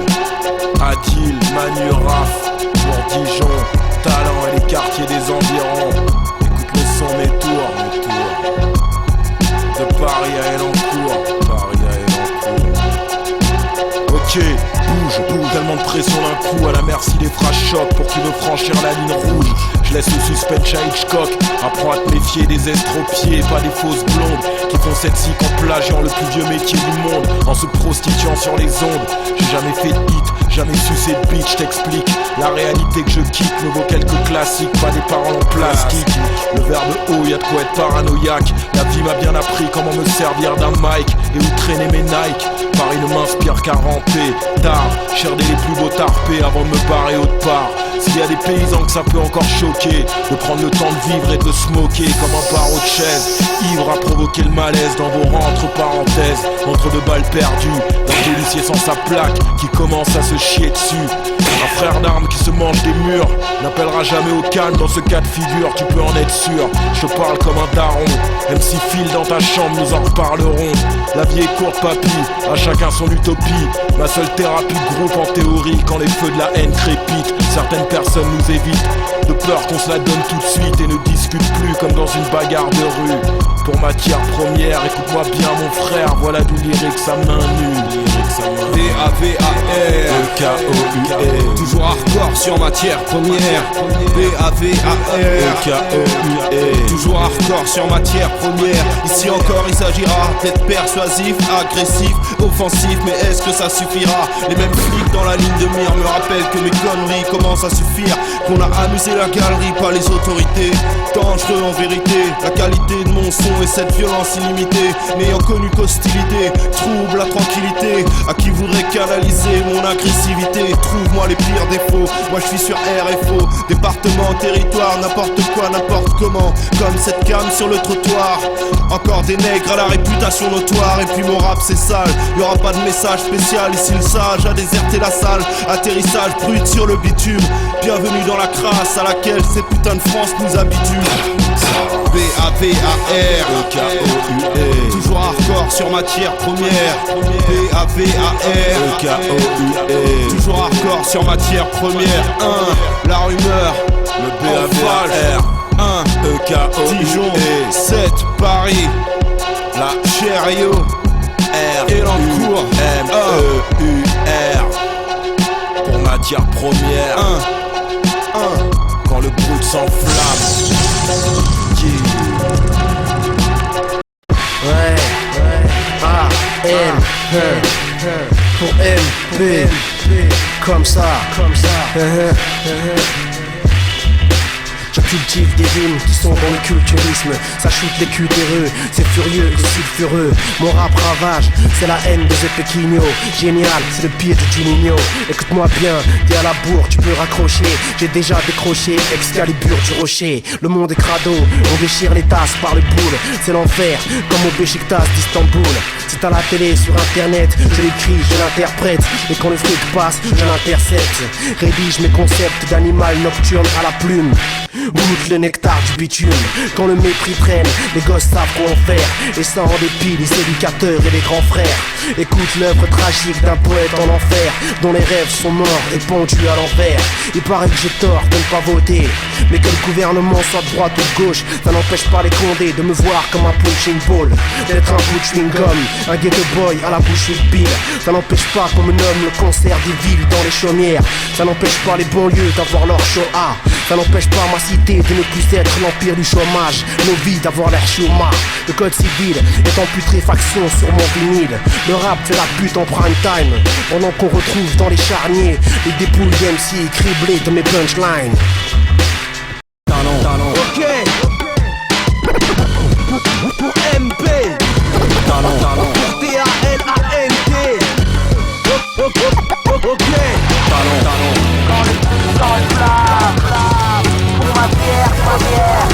Adil, Manu, Raf, pour Dijon, Talent et les quartiers des environs. Écoute le son, mes tours. De Paris à Elancourt, Ok, bouge, tellement de pression d'un coup. À la merci des phrases choc pour qui veut franchir la ligne rouge. Je laisse le suspense à Hitchcock. Apprends à te méfier des estropiés, pas des fausses blondes qui font cette cycle en plagiant le plus vieux métier du monde, en se prostituant sur les ondes. J'ai jamais fait de hit, jamais sucé de bitch, t'explique. La réalité que je quitte me vaut quelques classiques, pas des paroles en plastique. Le verbe haut, y'a de quoi être paranoïaque. La vie m'a bien appris comment me servir d'un mic et où traîner mes Nike. Paris ne m'inspire qu'à ramper tard, cherder les plus beaux tarpés avant de me barrer autre part. S'il y a des paysans que ça peut encore choquer, de prendre le temps de vivre et de se moquer comme un barreau de chaise, ivre à provoquer le malaise dans vos rangs entre parenthèses, entre deux balles perdues, d'un policier sans sa plaque qui commence à se chier dessus. Un frère d'armes qui se mange des murs n'appellera jamais au calme dans ce cas de figure, tu peux en être sûr. Je te parle comme un daron, MC file dans ta chambre, nous en reparlerons. La vie est courte papy, à chacun son utopie. Ma seule thérapie de groupe en théorie, quand les feux de la haine crépitent. Certaines personnes nous évitent, de peur qu'on se la donne tout de suite et ne discute plus comme dans une bagarre de rue. Pour matière première, écoute-moi bien mon frère, voilà du lyrique sa main nue. BAVAR, EKOUE, toujours hardcore sur matière première. BAVAR, EKOUE, toujours hardcore sur matière première. Ici encore il s'agira d'être persuasif, agressif, offensif, mais est-ce que ça suffira? Les mêmes flics dans la ligne de mire me rappellent que mes conneries commencent à suffire, qu'on a amusé la galerie, pas les autorités. Dangereux en vérité, la qualité de mon son et cette violence illimitée, n'ayant connu qu'hostilité, trouble la tranquillité. À qui voudrait canaliser mon agressivité, trouve-moi les pires défauts Moi je suis sur RFO, département, territoire, n'importe quoi, n'importe comment. Comme cette cam sur le trottoir. Encore des nègres à la réputation notoire. Et puis mon rap c'est sale, y'aura pas de message spécial. Ici le sage a déserté la salle. Atterrissage brut sur le bitume. Bienvenue dans la crasse à laquelle ces putains de France nous habituent. B-A-V-A-R E-K-O-U-E. Toujours hardcore sur matière première. B-A-V-A-R E-K-O-U-E. Toujours hardcore sur matière première. 1. La rumeur. Le B-A-V-A-R 1. E-K-O-U-E. Dijon 7. Paris. La Chériot R. Elancourt M-E-U-R. Pour matière première. 1. Quand le brut s'enflamme. Ouais, A, N, pour M, P, comme ça. Je cultive des rimes qui sont dans le culturisme. Ça shoot les cutéreux, c'est furieux et sulfureux. Mon rap ravage, c'est la haine des Epequinho. Génial, c'est le pied de Juninho. Écoute-moi bien, t'es à la bourre, tu peux raccrocher. J'ai déjà décroché Excalibur du rocher. Le monde est crado, on déchire les tasses par le boule. C'est l'enfer, comme au Beşiktaş d'Istanbul. C'est à la télé, sur internet, je l'écris, je l'interprète. Et quand le fric passe, je l'intercepte. Rédige mes concepts d'animal nocturne à la plume. Goûte le nectar du bitume. Quand le mépris traîne, les gosses savent quoi en faire. Et ça en dépit les éducateurs et les grands frères. Écoute l'œuvre tragique d'un poète en enfer, dont les rêves sont morts et pendus à l'envers. Il paraît que j'ai tort de ne pas voter, mais que le gouvernement soit de droite ou de gauche, ça n'empêche pas les condés de me voir comme un punching ball, d'être un bout de chewing-gum, un ghetto boy à la bouche de bille. Ça n'empêche pas qu'on me nomme le cancer des villes dans les chaumières. Ça n'empêche pas les banlieues d'avoir leur Shoah. Ça n'empêche pas ma cité de ne plus être l'empire du chômage. Nos vies d'avoir l'air chômage. Le code civil est en putréfaction sur mon vinyle. Le rap fait la pute en prime time, pendant qu'on retrouve dans les charniers les dépouilles d'MC criblées de mes punchlines. Ok. Pour MP. Pour T-A-L-A-N-T. Ok. Quand le tout s'enflamme, pour ma pierre première.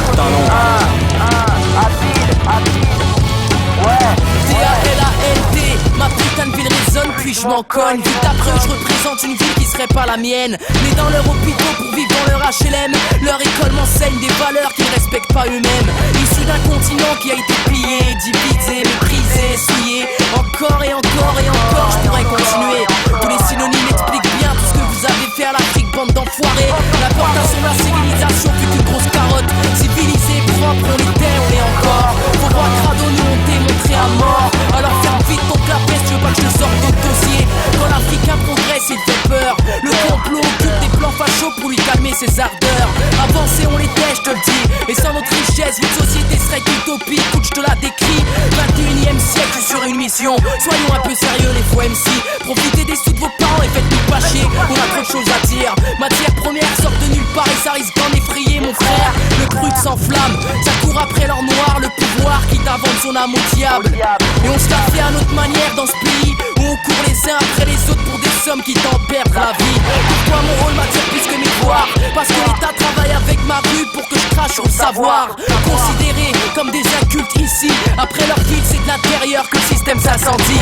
Ouais. T-A-L-A-N-T, ma putain de ville résonne puis je m'en cogne. Vite après je représente une ville qui serait pas la mienne. Nés dans leur hôpital pour vivre dans leur HLM. Leur école m'enseigne des valeurs qu'ils ne respectent pas eux-mêmes. Issus d'un continent qui a été pillé, divisé, méprisé, souillé. Encore et encore et encore je pourrais continuer. Tous les synonymes expliquent bien tout ce que vous avez fait à l'Afrique, bande d'enfoirés. L'importation de la civilisation fut une grosse carotte. Civilisé, propre, on l'était, on l'est encore. Faut voir crado, nous on démontré à mort. Alors ferme vite ton clapet, tu veux pas que je te sorte d'autres dossiers. Quand l'Africain progresse, il fait peur. Le complot occupe des plans fachos pour lui calmer ses ardeurs. Avancer, on l'était, je te le dis. Et sans notre richesse, une société serait utopique. Écoute, je te la décris. 21e siècle, je suis sur une mission. Soyons un peu sérieux, les faux MC. Profitez des sous de vos parents et faites-nous pas chier. On a trop de choses à dire. Matière première sort de nulle part et ça risque d'en effrayer, mon frère. Le brut s'enflamme, ça court après l'or noir. Le pouvoir qui t'invente son âme au diable. Et on se la fait à notre manière dans ce pays où on court les uns après les autres pour des sommes qui t'en perdent la vie. Pourquoi mon rôle m'attire plus que mes devoirs? Parce que l'État travaille avec ma rue pour que je crache sur le savoir. Considérés comme des incultes ici, après leur ville c'est de l'intérieur que le système s'incendie.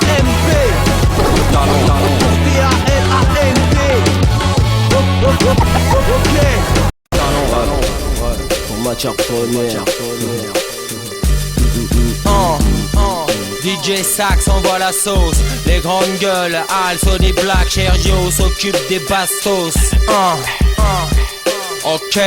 MP. Pour T-A-L-A-N-T. Ok. Pour matière première. DJ Sax envoie la sauce. Les grandes gueules, Al, Sony Black, Sergio s'occupe des bastos. Ok.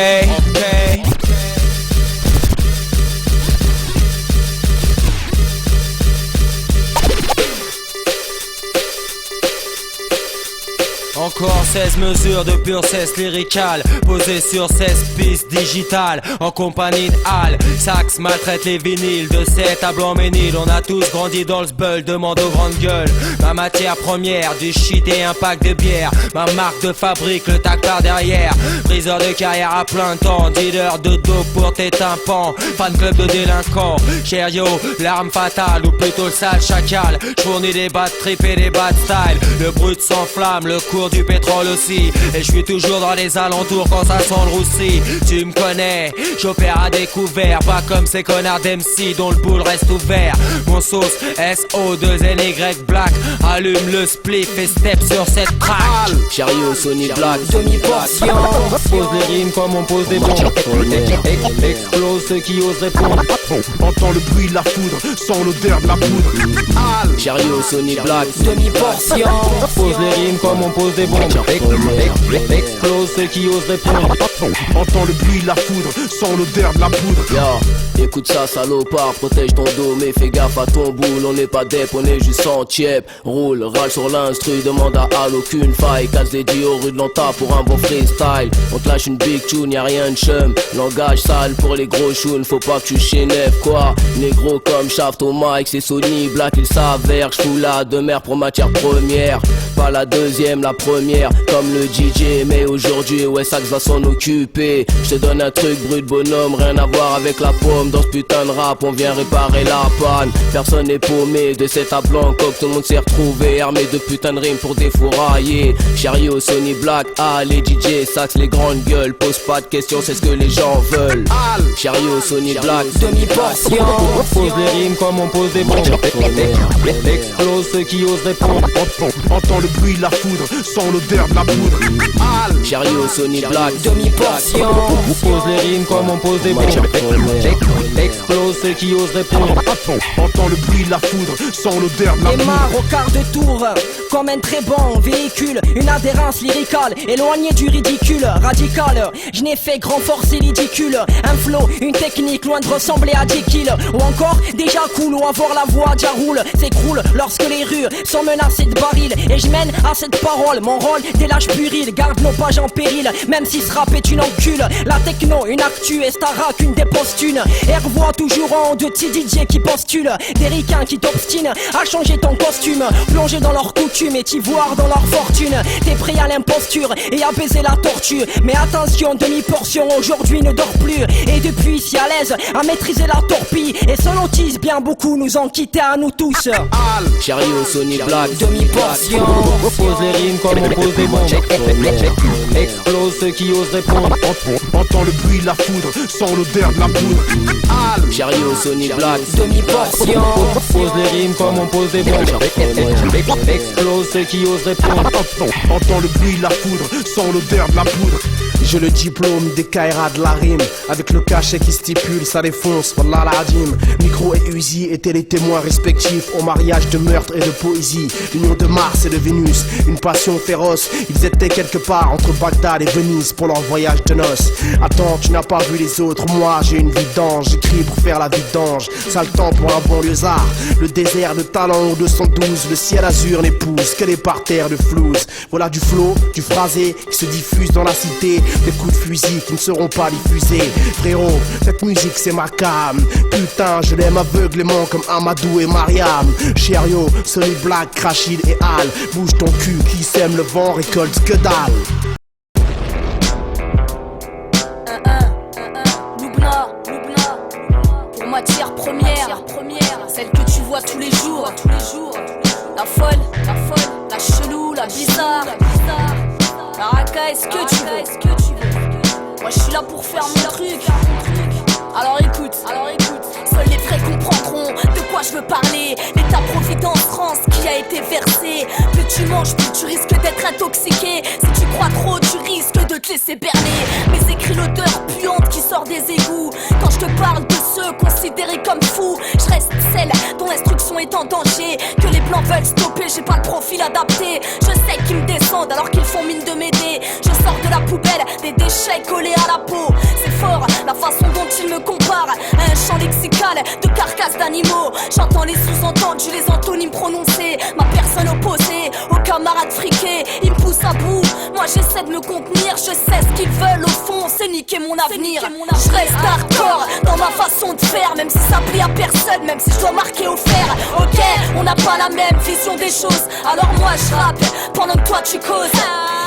Ok. encore 16 mesures de pure cesse lyricale, posées sur 16 pistes digitales, en compagnie de Hal. Sax maltraite les vinyles, de 7 à Blanc-Ménil. On a tous grandi dans le sbull, demande aux grandes gueules. Ma matière première, du shit et un pack de bière. Ma marque de fabrique, le tac par derrière. Briseur de carrière à plein temps, dealer de dos pour tes tympans. Fan club de délinquants, Cherio, l'arme fatale, ou plutôt le sale chacal. J'fournis des bad trip et des bad style. Le brut s'enflamme, le cours du pétrole aussi. Et je suis toujours dans les alentours quand ça sent le roussi. Tu me connais, j'opère à découvert, pas comme ces connards d'MC dont le boule reste ouvert. Mon sauce SO2NY Black, allume le spliff et step sur cette track. Chariot Sony Black, demi-portion. Pose les rimes comme on pose des bombes. Explose ceux qui osent répondre. Entends le bruit de la foudre, sans l'odeur de la poudre. Chariot Sony Black, demi-portion. Pose les rimes comme on pose des bombes. Explose ceux qui osent répondre. Entends le bruit de la foudre, sans l'odeur de la poudre. Yo, écoute ça salopard, protège ton dos mais fais gaffe à ton boule. On n'est pas dep, on est juste en tiep. Roule, râle sur l'instru, demande à Hal aucune faille. Casse des dios rue de Lanta pour un bon freestyle. On te lâche une big tune, y'a rien de chum. Langage sale pour les gros chounes, faut pas que tu chénèves quoi. Négro comme Shaft au mic, c'est Sony Black, il s'avère. J'fous la demeure pour matière première. Pas la deuxième, la première, comme le DJ. Mais aujourd'hui, ouais, Sax va s'en occuper. Je te donne un truc brut bonhomme, rien à voir avec la pomme. Dans ce putain de rap, on vient réparer la panne. Personne n'est paumé, de cet à Blancoc, tout le monde s'est retrouvé. Armé de putain de rimes pour défourailler. Chariot, Sony Black, les DJ, Sax, les grandes gueules. Pose pas de questions, c'est ce que les gens veulent. Chariot, Sony Black, demi-portion. Pose les rimes comme on pose des bombes. Explose ceux qui osent répondre. Entends le bruit de la foudre, sans l'odeur de la poudre. Chariot, Sony Black, demi-portion. Pose les rimes comme on pose des bombes. Explose ceux qui osent répondre. Entends le bruit de la foudre, sans l'odeur de la poudre. Démarre au quart de tour, comme un très bon véhicule. Une adhérence lyricale, éloignée du ridicule. Radical, je n'ai fait grand force et ridicule. Un flow, une technique loin de ressembler à 10 kills. Ou encore déjà cool, ou avoir la voix déjà roule. S'écroule lorsque les rues sont menacées de barils. Et je mène à cette parole mon rôle dès l'âge puril. Garde nos pages en péril, même si ce rap est une encule. La techno, une actu et Starac, une dépostune. Et revois toujours en haut de petits DJ qui postulent. Des ricains qui t'obstinent à changer ton costume. Plonger dans leurs coutumes et t'y voir dans leur fortune. T'es prêt à l'imposture et à baiser la tortue. Mais attention, demi-portion aujourd'hui ne dort plus. Et depuis si à l'aise à maîtriser la torpille. Et son notice bien beaucoup nous ont quittés à nous tous. Chariot, Sony Black, demi-portion. Pose les rimes comme on pose des bombes. Explose ceux qui osent répondre. Entends le bruit de la foudre, sans l'odeur de la poudre. Chariot, Sony Black, demi-portion. Pose les rimes comme on pose des bombes. Explose ceux qui osent répondre. Entends le bruit de la foudre, sans l'odeur de la poudre. J'ai le diplôme des Kaira de la rime. Avec le cachet qui stipule, ça défonce, voilà la dîme. Micro et Uzi étaient les témoins respectifs au mariage de meurtre et de poésie. L'union de Mars et de Vénus, une passion féroce. Ils étaient quelque part entre Bagdad et Venise pour leur voyage de noces. Attends, tu n'as pas vu les autres, moi j'ai une vie d'ange. J'écris pour faire la vie d'ange, sale temps pour un bon lieusaire. Le désert de talent 212, le ciel azur n'épouse que les parterres de flouze. Voilà du flow, du phrasé qui se diffuse dans la cité. Des coups de fusil qui ne seront pas diffusés. Frérot, cette musique c'est ma cam. Putain, je l'aime aveuglément comme Amadou et Mariam. Chariot, Sony Black, Rachid et Hal. Bouge ton cul, qui sème le vent récolte que dalle. Loubna, pour matière première, celle que tu vois tous les jours. La folle, la chelou, la bizarre. La raca, est-ce que tu veux? Moi je suis là pour faire mon truc. Alors écoute, seuls les vrais comprendront de quoi je veux parler. L'état-providence France qui a été versé. Plus tu manges, plus tu risques d'être intoxiqué. Si tu crois trop, tu risques de te laisser berner. Mes écrits l'odeur puante qui sort des égouts. Quand je te parle de ceux considérés comme fous, je reste celle dont l'instruction est en danger. Que les plans veulent stopper, j'ai pas le profil adapté. Je sais qu'ils me descendent alors qu'ils font mine de m'aider. Je sors de la poubelle, des déchets collés à la peau. C'est fort la façon dont ils me comparent à un champ lexical de carcasses d'animaux. J'entends les sous-entendus, les antonymes prononcés. Ma personne opposée aux camarades friqués. Ils me poussent tous à bout. Moi j'essaie de me contenir, je sais ce qu'ils veulent au fond, c'est niquer mon avenir. Je reste hardcore dans ma façon de faire, même si ça plaît à personne, même si je dois marquer au fer. Ok, on n'a pas la même vision des choses, alors moi je rappe pendant que toi tu causes.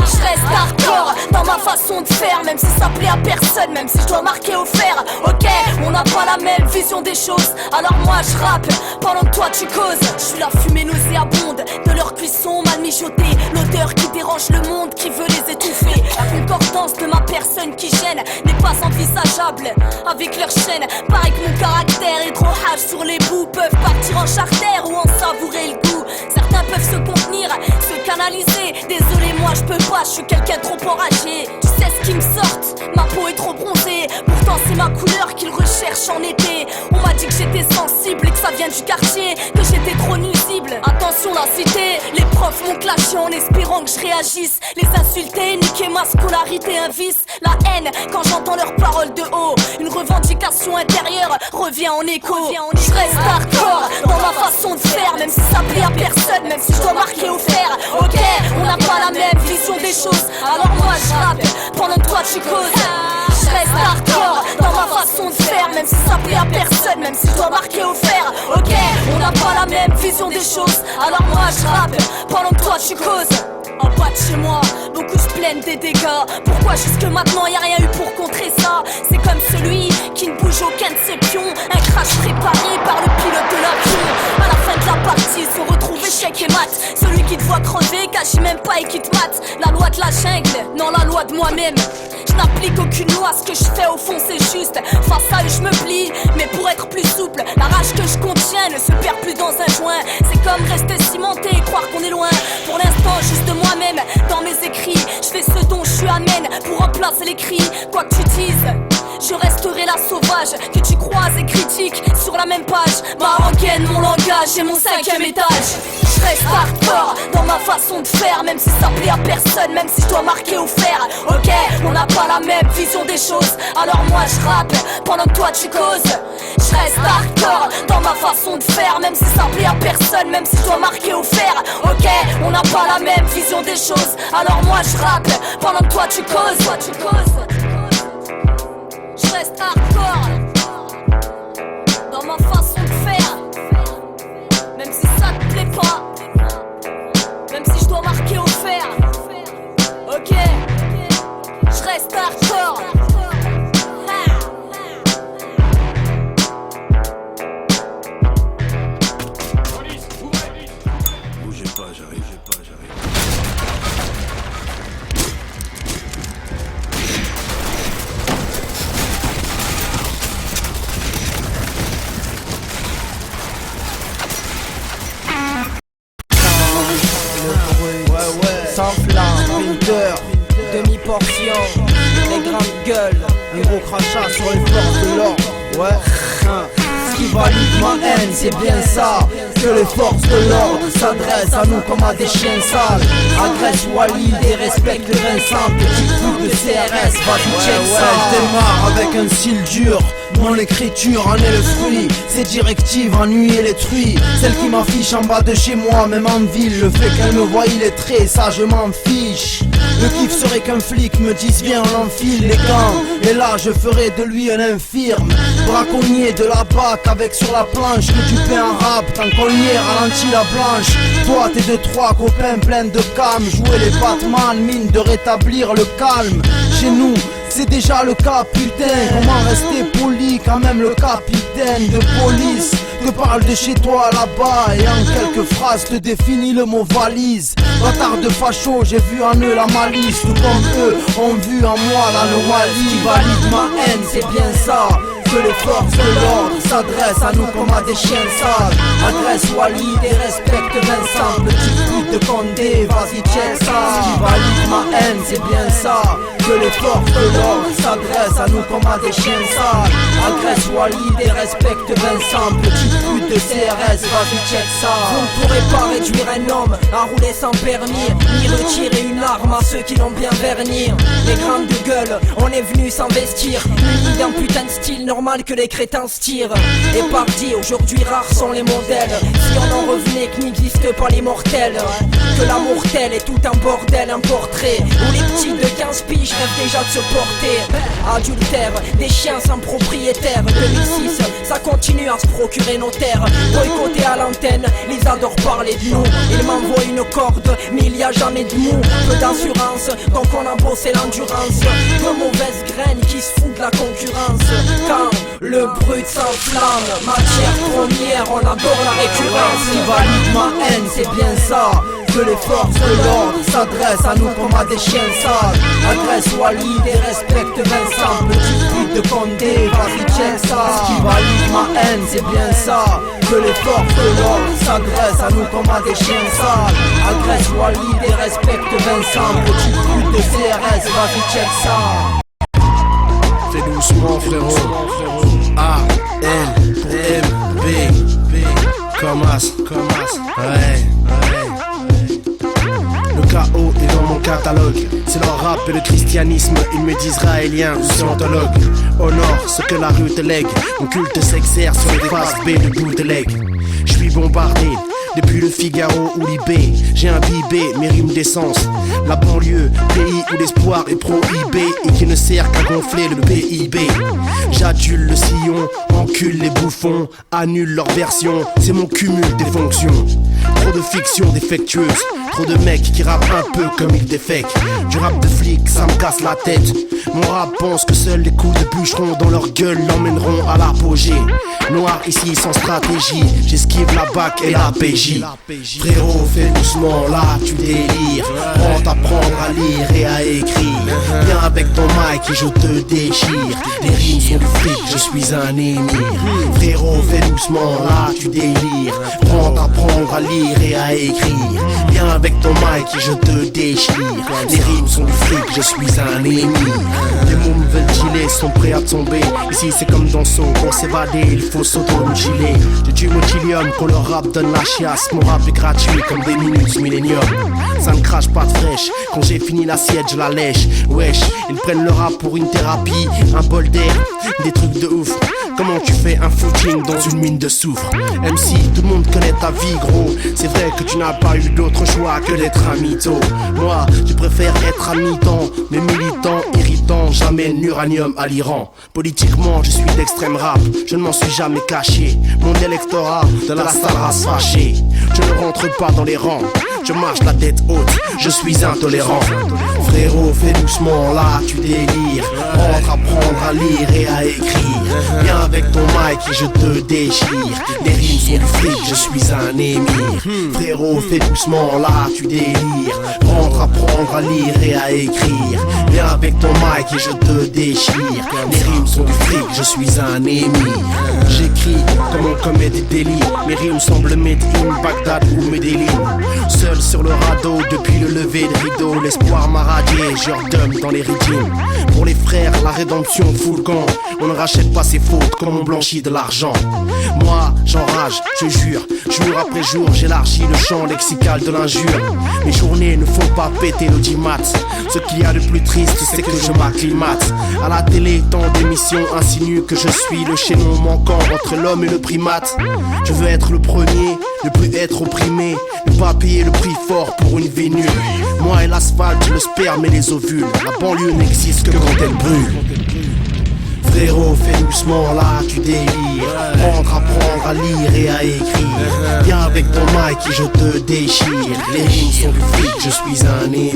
Je reste hardcore dans ma façon de faire, même si ça plaît à personne, même si je dois marquer au fer. Ok, on n'a pas la même vision des choses, alors moi je rappe pendant que toi tu causes. Je suis la fumée nauséabonde de leur cuisson mal mijotée, l'odeur qui dérange le monde, qui veut les étouffer. La concordance de ma personne qui gêne n'est pas envisageable avec leur chaîne. Pareil que mon caractère et gros hache sur les bouts peuvent partir en charter ou en savourer le goût. Certains peuvent se contenir, se canaliser. Désolé, moi je peux pas, je suis quelqu'un trop enragé. Tu sais ce qui me sorte, ma peau est trop bronzée. Pourtant c'est ma couleur qu'ils recherchent en été. On m'a dit que j'étais sensible et que ça vient du quartier, que j'étais trop nuisible. Attention la cité, les profs m'ont clashé en espérant que je réagisse. Les insulter, niquer ma scolarité, un vice. La haine quand j'entends leurs paroles de haut. Une revendication intérieure revient en écho. Je reste hardcore dans ma façon de faire, même si ça plaît à personne, même si je dois marquer au fer. Ok, on n'a pas la même vision des choses, alors moi je rappe pendant que toi tu causes. Je reste hardcore dans ma façon de faire, même si ça plaît à personne, même si je dois marquer au fer. Ok, on n'a pas la même vision des choses, alors moi je rappe pendant que toi tu causes. En bas de chez moi, beaucoup se plaignent des dégâts. Pourquoi jusque maintenant y'a rien eu pour contrer ça? C'est comme celui qui ne bouge aucun de ses pions, un crash préparé par le pilote de l'avion. À la fin de la partie, se retrouve échec et mat. Celui qui te voit crever, qu'agit même pas et qui te mate. La loi de la jungle, non la loi de moi-même. Je n'applique aucune loi, ce que je fais au fond c'est juste. Face à eux je me plie, mais pour être plus souple, la rage que je contiens ne se perd plus dans un joint. C'est comme rester cimenté et croire qu'on est loin. Pour l'instant juste de moi-même, dans mes écrits, je fais ce dont je suis amène pour remplacer les cris. Quoi que tu dises, je resterai la sauvage que tu croises et critiques sur la même page. Ma rengaine, mon langage et mon 5e étage. Je reste hardcore dans ma façon de faire, même si ça plaît à personne, même si je dois marquer au fer. Ok, on n'a pas la même vision des choses, alors moi je rappe pendant que toi tu causes. Je reste hardcore dans ma façon de faire, même si ça plaît à personne, même si je dois marquer au fer. Ok, on n'a pas la même vision des choses, alors moi je rappe pendant que toi tu causes. Je reste hardcore dans ma façon de faire, même si ça te plaît pas, même si je dois marquer au fer. Ok, je reste hardcore. Bougez pas, j'arrive. Sans flamme, printer, demi-portion, les grandes gueules, un gros crachat sur les forces de l'ordre. Ouais, ce qui valide ma haine, c'est bien ça. Que les forces de l'ordre s'adressent à nous comme à des chiens sales. Agresse Walid et respecte Vincent, petit coup de CRS, vas-y check ça. Je démarre avec un style dur. Mon écriture en est le fruit, ses directives ennuient les truies. Celle qui m'affiche en bas de chez moi, même en ville. Le fait qu'elle me voie illettré, ça je m'en fiche. Le kiff serait qu'un flic me dise viens on enfile les gants. Et là je ferai de lui un infirme. Braconnier de la BAC avec sur la planche que tu fais un rap. Tant qu'on y est ralentit la blanche. Toi t'es de trois copains pleins de cam. Jouer les Batman, mine de rétablir le calme. Chez nous c'est déjà le cas putain. Comment rester poli quand même le capitaine de police te parle de chez toi là-bas et en quelques phrases te définit le mot valise. Bâtard de facho, j'ai vu en eux la malice, tout comme eux ont vu en moi l'anomalie. Qui valide ma haine, c'est bien ça. Que les forces de l'ordre s'adressent à nous comme à des chiens sales. Adresse Walid et respecte Vincent, petit pute de Condé, vas-y check ça. Ce qui valide ma haine, c'est bien ça. Que les forces de l'ordre s'adressent à nous comme à des chiens sales. Agresse Walid et respecte Vincent, petite pute de CRS, vas-y check ça. Vous ne pourrez pas réduire un homme à rouler sans permis, ni retirer une arme à ceux qui l'ont bien verni. Les grandes de gueule, on est venu s'investir, munis d'un putain de style normal que les crétins se tirent. Et parti, aujourd'hui rares sont les modèles. Si on en revenait que n'existe pas l'immortel, que la mortelle est tout un bordel, un portrait où les petits de 15 piges rêvent déjà de se porter. Adultère, des chiens sans propriétaire. 2006, ça continue à se procurer nos terres. Boycottés à l'antenne, ils adorent parler de nous. Ils m'envoient une corde, mais il y a jamais de mou. Peu d'assurance, donc on a bossé l'endurance. De mauvaises graines qui se foutent de la concurrence. Quand le brut s'enflamme, matière première, on adore la récurrence. Qui valide ma haine, c'est bien ça. Que les forces de l'ordre s'adressent à nous comme à des chiens sales. Agresse Walid et respecte Vincent, petite pute de Condé, vas-y check ça. Ce qui valide ma haine, c'est bien ça. Que les forces de l'ordre s'adressent à nous comme à des chiens sales. Agresse Walid et respecte Vincent, petite pute de CRS, vas-y check ça. Fais doucement frérot. A, N, M, B, comme as, ouais. Le chaos est dans mon catalogue. C'est leur rap et le christianisme, ils me disent israélien ou scientologue. Honore ce que la rue te lègue. Mon culte s'exerce sur les faces B de bootleg. Je suis bombardé depuis le Figaro ou l'IB. J'ai imbibé mes rimes d'essence. La banlieue, pays où l'espoir est prohibé et qui ne sert qu'à gonfler le PIB. J'adule le sillon, encule les bouffons, annule leur version, c'est mon cumul des fonctions. Trop de fiction défectueuse, trop de mecs qui rappent un peu comme ils défèquent. Du rap de flic, ça me casse la tête. Mon rap pense que seuls les coups de bûcheron dans leur gueule l'emmèneront à l'apogée. Noir ici sans stratégie, j'esquive la BAC et la PJ. Frérot, fais doucement, là tu délires. Prends t'apprendre à lire et à écrire. Viens avec ton mic et je te déchire. Les rimes sont du fric, je suis un émir. Frérot, fais doucement, là tu délires. Prends t'apprendre à lire et à écrire. Viens avec ton mic et je te déchire. Les rimes sont du fric, je suis un émir. Les mots me veulent chiller, sont prêts à tomber. Ici c'est comme dans Saut, pour s'évader il faut s'auto-mutiler. J'ai du motilium, quand le rap donne la chiasse. Mon rap est gratuit comme des minutes millénium. Ça ne crache pas de fraîche, quand j'ai fini l'assiette je la lèche. Wesh, ils prennent le rap pour une thérapie, un bol d'air, des trucs de ouf. Comment tu fais un footing dans une mine de soufre? MC, tout le monde connaît ta vie gros. C'est vrai que tu n'as pas eu d'autre choix que d'être un mytho. Moi, je préfère être à mi-temps, mais militant, irritant, j'amène l'uranium à l'Iran. Politiquement, je suis d'extrême rap, je ne m'en suis jamais caché. Mon électorat de la sale race fâchée. Je ne rentre pas dans les rangs, je marche la tête haute, je suis intolérant. Frérot, fais doucement, là tu délires. Rentre apprendre à lire et à écrire. Viens avec ton mic et je te déchire. Les rimes sont du fric, je suis un émir. Frérot, fais doucement, là tu délires. Rentre apprendre à lire et à écrire. Viens avec ton mic et je te déchire. Les rimes sont du fric, je suis un émir. J'écris comme on commet des délits. Mes rimes semblent made in Bagdad ou Medellin. Seul sur le radeau depuis le lever de rideau. L'espoir m'a radié, je redonne dans les rythmes. Pour les frères, la rédemption fout le camp. On ne rachète pas ses fautes comme on blanchit de l'argent. Moi, j'enrage, je jure. Jour après jour, j'élargis le champ lexical de l'injure. Mes journées ne font pas péter l'audimat. Ce qu'il y a de plus triste, c'est que je m'acclimate. À la télé, tant d'émissions insinuent que je suis le chaînon manquant entre l'homme et le primate. Je veux être le premier, ne plus être opprimé, ne pas payer le prix fort pour une vie nulle. Moi et l'asphalte, le sperme et les ovules. La banlieue n'existe que quand elle brûle. Frérot, fais doucement, là tu délires. Rentre apprendre à lire et à écrire. Viens avec ton mic et je te déchire. Les rimes sont du fric, je suis un émir.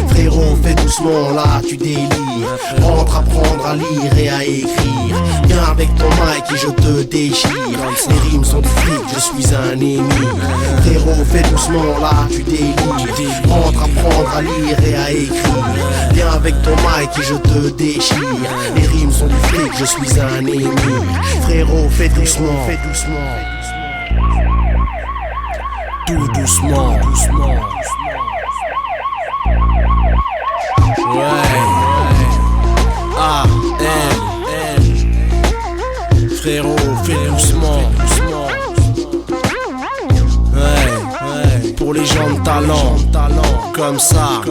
Frérot, fais doucement, là tu délires. Rentre apprendre à lire et à écrire. Viens avec ton mic et je te déchire. Les rimes sont du fric, je suis un émir. Frérot, fais doucement, là tu délires. Rentre apprendre à lire et à écrire. Viens avec ton mic et je te déchire. Les rimes sont du fric, je suis un émir. Frérot, fais doucement, fais doucement. Tout doucement, doucement. Frérot, fais doucement. Ouais. Pour les gens de talent, comme ça.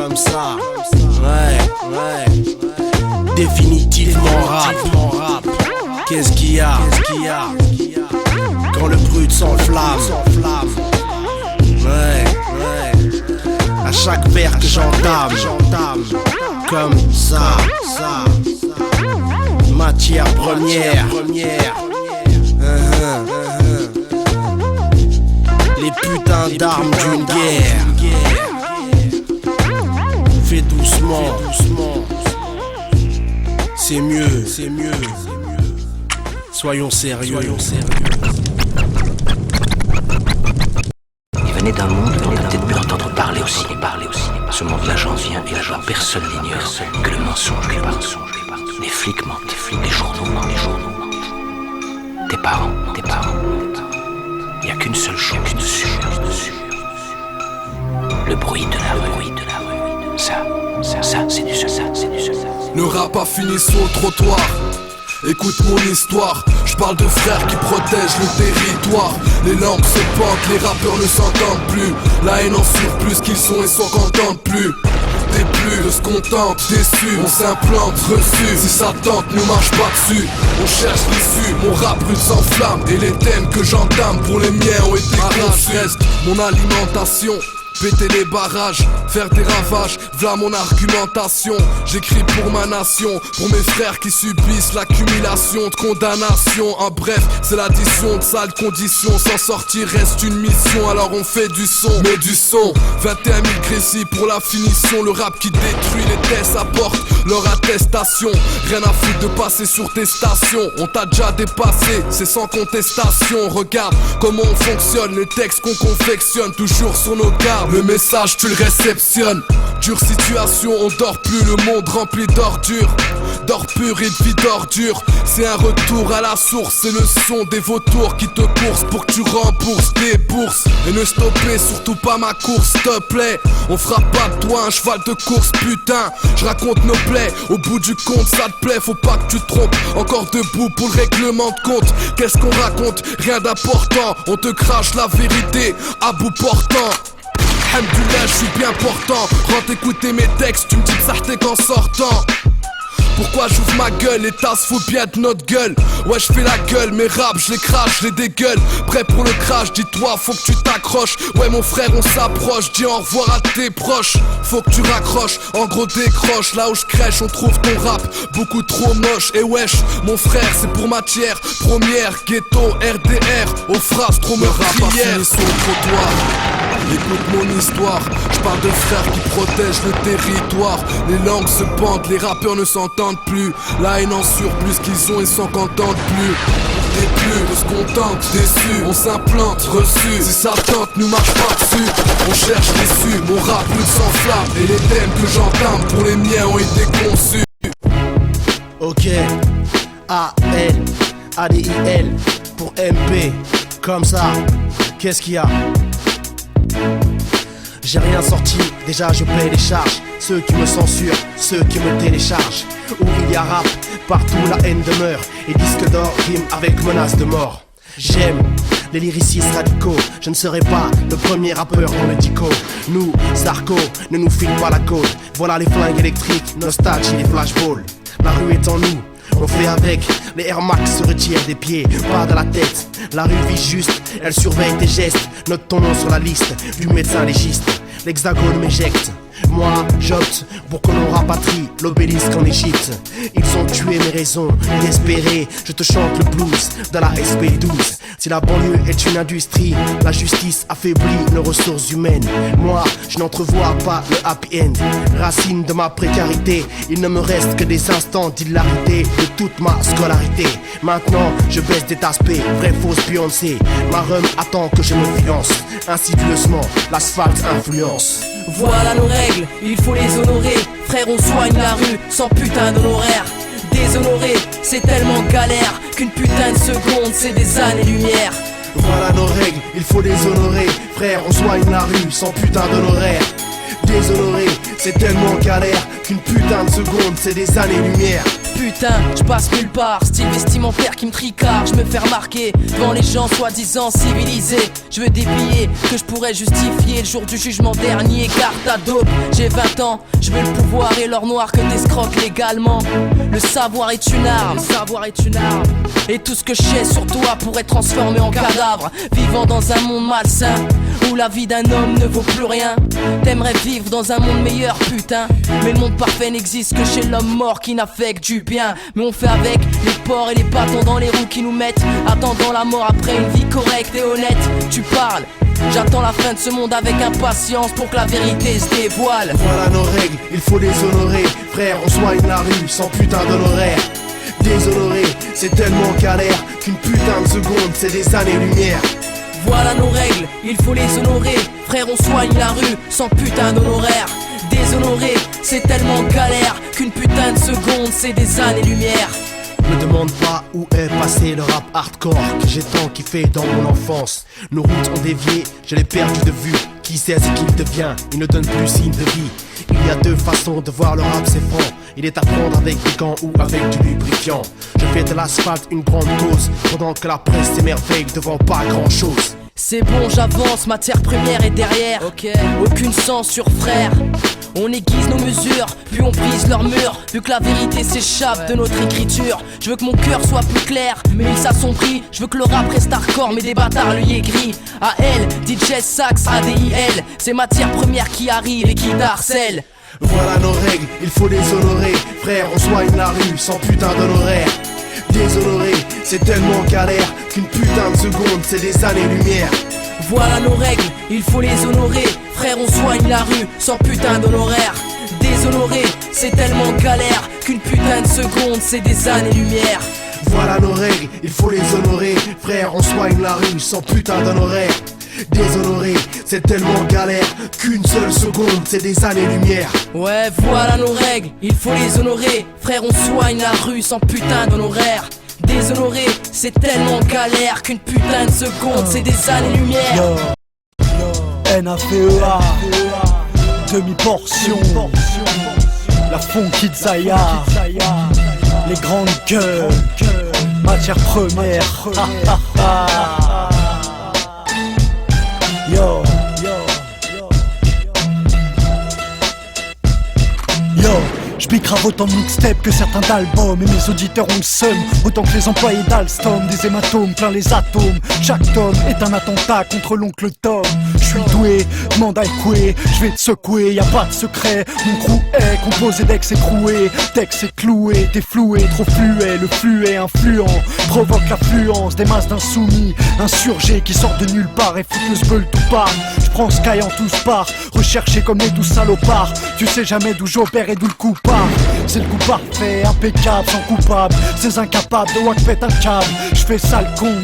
Ouais. Définitivement rap. Qu'est-ce qu'il y a? Quand le brut s'enflamme. Ouais. À chaque vers que j'entame. Comme ça. Matière première. Les putains d'armes d'une guerre. Fais doucement. C'est mieux. Soyons sérieux. Il venait d'un monde dont on a peut-être pu entendre parler aussi. Ce monde-là, j'en viens, et là, personne n'ignore que le mensonge lui parle. Les flics mentent, les journaux mentent. Tes parents. Il n'y a qu'une seule chose sûre. Le bruit de la rue. Ça, c'est du ça. Le rap a fini sur le trottoir. Écoute mon histoire, je parle de frères qui protègent le territoire. Les lampes se pendent, les rappeurs ne s'entendent plus. La haine en surplus qu'ils sont et s'en contentent plus. Des plus de ce qu'on tente, déçus, on s'implante, reçu. Si ça tente, nous marche pas dessus. On cherche l'issue, mon rap brut s'enflamme. Et les thèmes que j'entame pour les miens ont été conçus. Reste mon alimentation. Péter les barrages, faire des ravages, v'là mon argumentation. J'écris pour ma nation, pour mes frères qui subissent l'accumulation de condamnations. En bref, c'est l'addition de sales conditions. S'en sortir reste une mission, alors on fait du son. Mais du son, 21 000 Crécy pour la finition. Le rap qui détruit les tests apporte leur attestation. Rien à foutre de passer sur tes stations. On t'a déjà dépassé, c'est sans contestation. Regarde comment on fonctionne, les textes qu'on confectionne toujours sur nos gardes. Le message tu le réceptionnes. Dure situation, on dort plus, le monde rempli d'ordures. D'or pur et de vie d'ordure. C'est un retour à la source, c'est le son des vautours qui te coursent pour que tu rembourses tes bourses. Et ne stoppez surtout pas ma course, s'il te plaît. On fera pas de toi un cheval de course, putain. Je raconte nos plaies, au bout du compte ça te plaît, faut pas que tu te trompes. Encore debout pour le règlement de compte. Qu'est-ce qu'on raconte? Rien d'important. On te crache la vérité à bout portant. Alhamdoulilah, je suis bien portant. Rentre écouter mes textes, tu me dis que ça t'es qu'en sortant. Pourquoi j'ouvre ma gueule, les tasses foutent bien de notre gueule. Ouais je fais la gueule, mes raps je les crache, je les dégueule. Prêt pour le crash, dis-toi faut que tu t'accroches. Ouais mon frère on s'approche, dis au revoir à tes proches. Faut que tu raccroches, en gros décroche. Là où je crèche on trouve ton rap beaucoup trop moche. Et wesh mon frère c'est pour matière première. Ghetto, RDR, aux phrases trop meurtrières. Sur le trottoir, écoute mon histoire. Je parle de frères qui protègent le territoire. Les langues se pendent, les rappeurs ne s'entendent plus. La haine en surplus qu'ils ont et s'en contentent plus. Et plus de ce qu'on tente, déçus. On s'implante, reçu. Si ça tente, nous marche pas dessus. On cherche l'issue, mon rap brut s'enflamme. Et les thèmes que j'entame pour les miens ont été conçus. Ok, A-L, A-D-I-L pour MP, comme ça, qu'est-ce qu'il y a? J'ai rien sorti, déjà je paye les charges. Ceux qui me censurent, ceux qui me téléchargent. Où il y a rap, partout la haine demeure. Et disque d'or rime avec menace de mort. J'aime les lyricistes radicaux. Je ne serai pas le premier rappeur dans le dico. Nous, Zarco, ne nous file pas la côte. Voilà les flingues électriques, nostalgie et les flashballs. La rue est en nous, on fait avec. Les Air Max se retirent des pieds, pas de la tête. La rue vit juste, elle surveille tes gestes. Note ton nom sur la liste du médecin légiste. L'hexagone m'éjecte. Moi, j'opte pour que l'on rapatrie l'obélisque en Égypte. Ils ont tué mes raisons inespérées. Je te chante le blues de la SP12. Si la banlieue est une industrie, la justice affaiblit nos ressources humaines. Moi, je n'entrevois pas le happy end. Racine de ma précarité, il ne me reste que des instants d'hilarité de toute ma scolarité. Maintenant, je baisse des aspects, vraie fausse Beyoncé. Ma rhum attend que je me fiance. Insidieusement, l'asphalte influence. Voilà nos règles, il faut les honorer. Frère, on soigne la rue sans putain d'honoraire. Déshonoré, c'est tellement galère qu'une putain de seconde, c'est des années-lumière. Voilà nos règles, il faut les honorer. Frère, on soigne la rue sans putain d'honoraire. Déshonoré, c'est tellement galère qu'une putain de seconde c'est des années-lumière. Putain, je passe nulle part, style vestimentaire qui me tricard. Je me fais remarquer devant les gens soi-disant civilisés. Je veux des billets que je pourrais justifier le jour du jugement dernier. Carte à dope, j'ai 20 ans, je veux le pouvoir et l'or noir que t'escroques légalement. Le savoir est une arme, le savoir est une arme. Et tout ce que je sais sur toi pourrait transformer en cadavre. Vivant dans un monde malsain où la vie d'un homme ne vaut plus rien. T'aimerais vivre dans un monde meilleur, putain. Mais le monde parfait n'existe que chez l'homme mort qui n'a fait que du bien. Mais on fait avec les porcs et les bâtons dans les roues qui nous mettent, attendant la mort après une vie correcte et honnête. Tu parles, j'attends la fin de ce monde avec impatience pour que la vérité se dévoile. Voilà nos règles, il faut les honorer. Frère, on soigne la rue sans putain d'honoraire. Déshonoré, c'est tellement galère qu'une putain de seconde c'est des années-lumière. Voilà nos règles, il faut les honorer. Frère, on soigne la rue sans putain d'honoraire. Déshonoré, c'est tellement galère qu'une putain de seconde c'est des années-lumière. Me demande pas où est passé le rap hardcore que j'ai tant kiffé dans mon enfance. Nos routes ont dévié, je l'ai perdu de vue. Qui sait ce qu'il devient, il ne donne plus signe de vie. Il y a deux façons de voir le rap, c'est franc. Il est à prendre avec des gants ou avec du lubrifiant. Je fais de l'asphalte une grande cause, pendant que la presse s'émerveille devant pas grand chose. C'est bon, j'avance, matière première est derrière. Aucune censure, frère. On aiguise nos mesures, puis on brise leurs murs. Vu que la vérité s'échappe de notre écriture, je veux que mon cœur soit plus clair, mais il s'assombrit. Je veux que le rap reste hardcore, mais des bâtards lui aigris. AL, DJ Sax, ADIL, c'est matière première qui arrive et qui t'harcèle. Voilà nos règles, il faut les honorer. Frère, on soigne la rue sans putain d'honoraire. Déshonoré, c'est tellement galère qu'une putain de seconde c'est des années-lumière. Voilà nos règles, il faut les honorer. Frère, on soigne la rue sans putain d'honoraire. Déshonoré, c'est tellement galère qu'une putain de seconde c'est des années-lumière. Voilà nos règles, il faut les honorer. Frère, on soigne la rue sans putain d'honoraire. Déshonoré, c'est tellement galère qu'une seule seconde c'est des années-lumière. Ouais, voilà nos règles, il faut les honorer. Frère, on soigne la rue sans putain d'honoraire. Déshonoré, c'est tellement galère qu'une putain de seconde c'est des années-lumière. NAVEA, demi-portion, la Funky Zaya, les grandes gueules, matière première. Yo, je grave autant de mixtapes que certains d'albums. Et mes auditeurs ont le seum, autant que les employés d'Alstom. Des hématomes plein les atomes. Chaque tome est un attentat contre l'oncle Tom. Je suis doué, demande à écouer. Je vais te secouer, y a pas de secret. Mon crew est composé d'ex écroués. Texte est cloué, t'es floué, trop fluet. Le flux est influent, provoque l'affluence des masses d'insoumis, insurgés qui sortent de nulle part et foutent le sbeul tout part. Je prends Sky en tous parts, recherché comme les 12 salopards. Tu sais jamais d'où j'opère et d'où le coup part. C'est le coup parfait, impeccable, sans coupable. Ces incapables de wack pète un câble. Je fais sale con,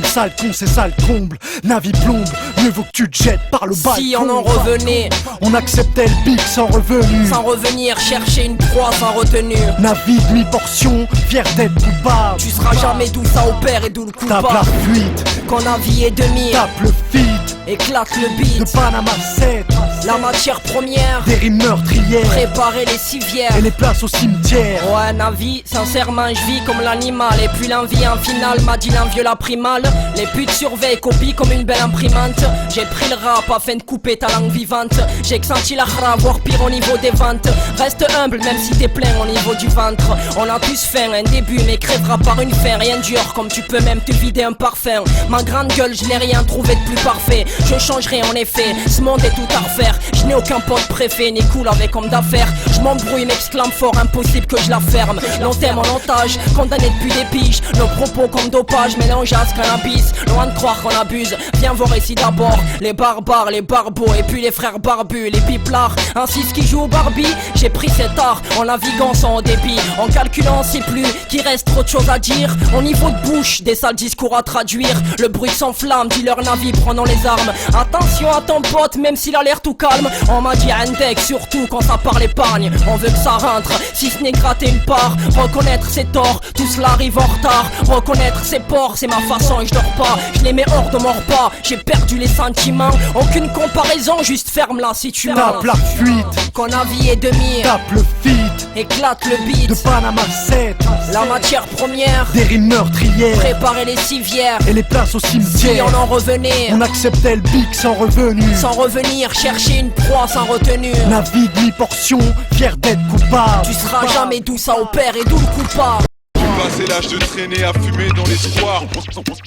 c'est sale comble. Navi plombe, mieux vaut que tu te jettes par le balcon. Si on en revenait, on acceptait le pic sans revenu. Sans revenir, chercher une proie sans retenue. Navi demi-portion, fier d'être coupable. Tu seras jamais d'où ça opère et d'où le coupable. Tape la fuite, quand la vie est demi. Tape le feed, éclate le beat. De Panama 7, la matière première. Des rimes meurtrières, préparer les civières. Et les places au cimetière. Ouais, Navi, sincèrement je vis comme l'animal. Et puis l'envie en finale m'a dit l'envieux la primale. Les putes surveillent, copient comme une belle imprimante. J'ai pris le rap afin de couper ta langue vivante. J'ai senti la khra, voire pire au niveau des ventes. Reste humble même si t'es plein au niveau du ventre. On a tous faim, un début mais crèvera par une fin. Rien de dur comme tu peux même te vider un parfum. Ma grande gueule, je n'ai rien trouvé de plus parfait. Je changerai en effet, ce monde est tout à refaire. Je n'ai aucun pote préfet, ni cool avec homme d'affaires. Je m'embrouille, m'exclame fort, impossible que je la ferme. Long terme en otage, condamné depuis des piges. Nos propos comme dopage, mélange à ce cannabis. Loin de croire qu'on abuse, viens voir ici d'abord. Les barbares, les barbeaux et puis les frères barbus, les piplards. Ainsi ce qui joue au Barbie, j'ai pris cet art en naviguant sans débit. En calculant c'est plus qu'il reste trop de choses à dire. Au niveau de bouche, des sales discours à traduire. Le bruit s'enflamme, dit leur navire, prenons les armes. Attention à ton pote, même s'il a l'air tout calme. On m'a dit un deck, surtout quand ça parle épargne. On veut que ça rentre, si ce n'est gratter une part. Reconnaître ses torts, tout cela arrive en retard. Reconnaître ses ports, c'est ma façon et je dors pas. Je les mets hors de mon repas, j'ai perdu les sentiments. Aucune comparaison, juste ferme-la si tu mens. Tape la fuite, qu'on avis et demi. tape le feat, éclate le beat de Panama 7. La matière première, des rimes meurtrières, préparer les civières et les places au si cimetière. on en revenait, on acceptait le bic sans revenu. Sans revenir, chercher une proie sans retenue. Navigue mi-portion, fier d'être coupable. Tu seras jamais d'où ça opère et d'où le coupable. Passé l'âge de traîner à fumer dans l'espoir.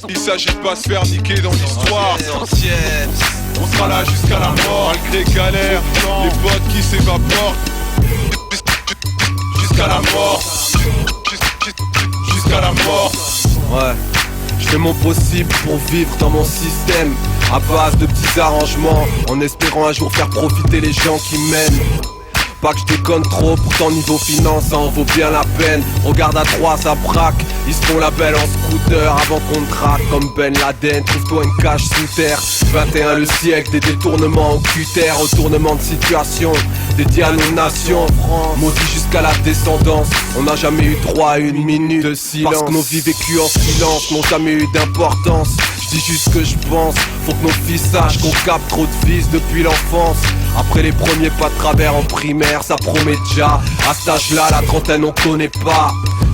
Il s'agit de pas se faire niquer dans l'histoire. On sera là jusqu'à la mort, malgré galère, les potes qui s'évaporent. Jusqu'à la mort. Jusqu'à la mort. Ouais. Je fais mon possible pour vivre dans mon système, à base de petits arrangements, en espérant un jour faire profiter les gens qui m'aiment. Pas que je déconne trop, pourtant niveau finance ça en vaut bien la peine. Regarde à 3 ça braque, ils se font la belle en scooter avant qu'on te traque comme Ben Laden. Trouve-toi une cage sous terre, 21 le siècle, des détournements au cutter, retournement de situation, dédié à nos nations. Maudit jusqu'à la descendance, on n'a jamais eu droit à une minute de silence. Parce que nos vies vécues en silence n'ont jamais eu d'importance. Je dis juste ce que je pense, faut que nos fils sachent qu'on capte trop de vices depuis l'enfance. Après les premiers pas de travers en primaire, ça promet déjà. À cet âge-là, la trentaine on connaît pas.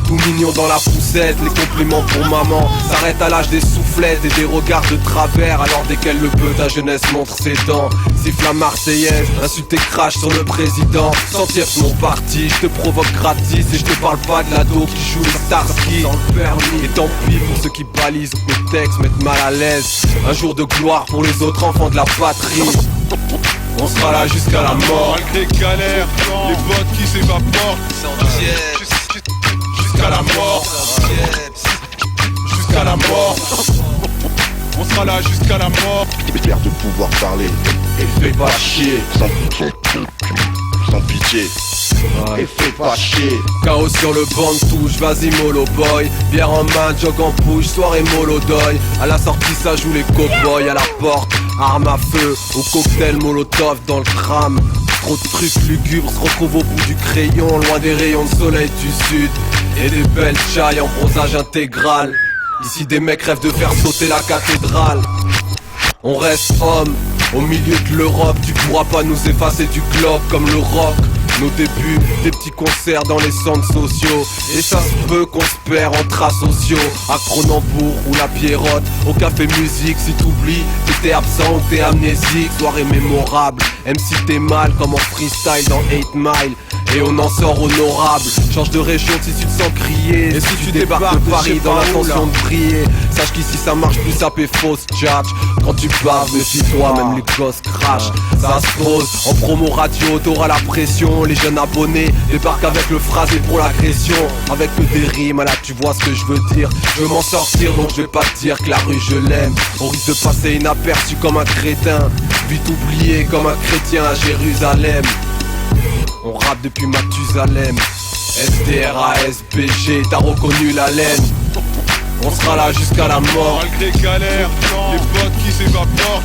Tout mignon dans la poussette, les compliments pour maman s'arrête à l'âge des soufflettes et des regards de travers. Alors dès qu'elle le peut, ta jeunesse montre ses dents. Siffle la marseillaise, insulte et crache sur le président. Sentier mon parti, je te provoque gratis. Et je te parle pas de l'ado qui joue les Starsky. Et tant pis pour ceux qui balisent ou que mes textes mettent mal à l'aise. Un jour de gloire pour les autres enfants de la patrie. On sera là jusqu'à la mort, malgré galère, les potes qui s'évaporent. Jusqu'à la mort. Jusqu'à la mort. On sera là jusqu'à la mort. J'espère de pouvoir parler. Et fais pas chier. Sans pitié. Et fais pas chier. Chaos sur le banc de touche, vas-y mollo boy. Bière en main, jog en push, soirée mollo doy. À la sortie ça joue les cowboys, à la porte arme à feu, au cocktail molotov dans le crâne. Trop de trucs lugubres se retrouvent au bout du crayon, loin des rayons de soleil du sud. Et des belles chailles en bronzage intégral. Ici des mecs rêvent de faire sauter la cathédrale. On reste homme, au milieu de l'Europe. Tu pourras pas nous effacer du globe comme le rock. Nos débuts, des petits concerts dans les centres sociaux. Et ça se peut qu'on se perd entre asociaux. À Cronenbourg ou la Pierrotte, au café musique. Si t'oublies, t'étais absent ou t'es amnésique. Soirée mémorable, même si t'es mal comme en freestyle dans 8 Mile. Et on en sort honorable. Change de région si tu te sens crier. Et si tu débarques de Paris dans l'intention de briller, sache qu'ici ça marche plus, ça paie fausse tchatch. Quand tu baves, méfie-toi, même les gosses crachent. Ça se pose, en promo radio, t'auras la pression. Les jeunes abonnés débarquent avec le phrasé pour l'agression. Avec que des rimes, là tu vois ce que je veux dire. Je veux m'en sortir donc je vais pas te dire que la rue je l'aime. On risque de passer inaperçu comme un crétin, vite oublié comme un chrétien à Jérusalem. On rappe depuis Mathusalem. STRASBG, t'as reconnu la laine. On sera là jusqu'à la mort, malgré galère, les potes qui s'évaporent.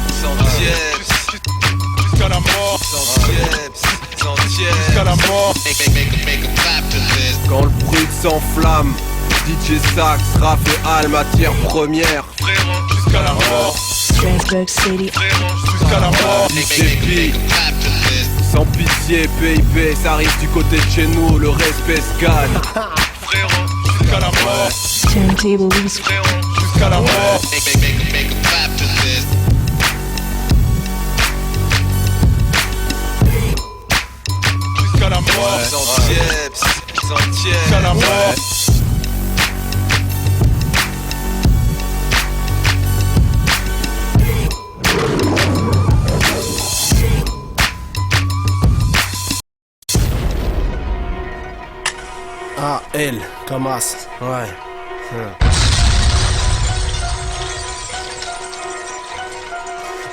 Jusqu'à la mort. Jusqu'à la mort. Quand le bruit s'enflamme, DJ Sax, Raph et Al, matière première. Frérot, jusqu'à la mort. Strasbourg City. Jusqu'à la mort. DJ P. Sans pitié, PIP, ça arrive du côté de chez nous, le respect se gagne. Frérot, jusqu'à la mort. Turntable East. Frérot, jusqu'à la mort. Jusqu'à la mort. Jusqu'à la mort. Ah, elle, Kamas, ouais.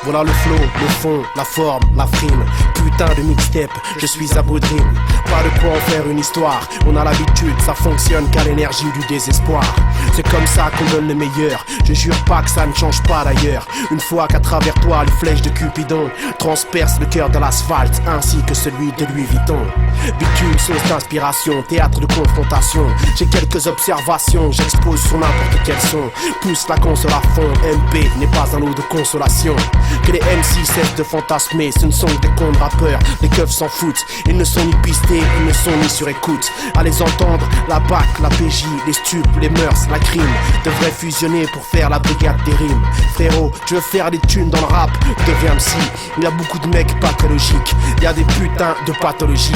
Voilà le flow, le fond, la forme, la frime. Plus putain de mixtape, je suis à bout de rime. Pas de quoi en faire une histoire, on a l'habitude, ça fonctionne qu'à l'énergie du désespoir. C'est comme ça qu'on donne le meilleur, je jure pas que ça ne change pas d'ailleurs. Une fois qu'à travers toi, les flèches de Cupidon transpercent le cœur de l'asphalte, ainsi que celui de Louis Vuitton. Bitume, source d'inspiration, théâtre de confrontation. J'ai quelques observations, j'expose sur n'importe quel son. Pousse la console à fond, MP n'est pas un lot de consolation. Que les MC cessent de fantasmer, ce ne sont que des cons de rappeurs. Les keufs s'en foutent, ils ne sont ni pistés, ils ne sont ni sur écoute. À les entendre, la BAC, la PJ, les stupes, les mœurs, la crime devraient fusionner pour faire la brigade des rimes. Frérot, tu veux faire des thunes dans le rap, deviens MC. Il y a beaucoup de mecs pathologiques, il y a des putains de pathologies.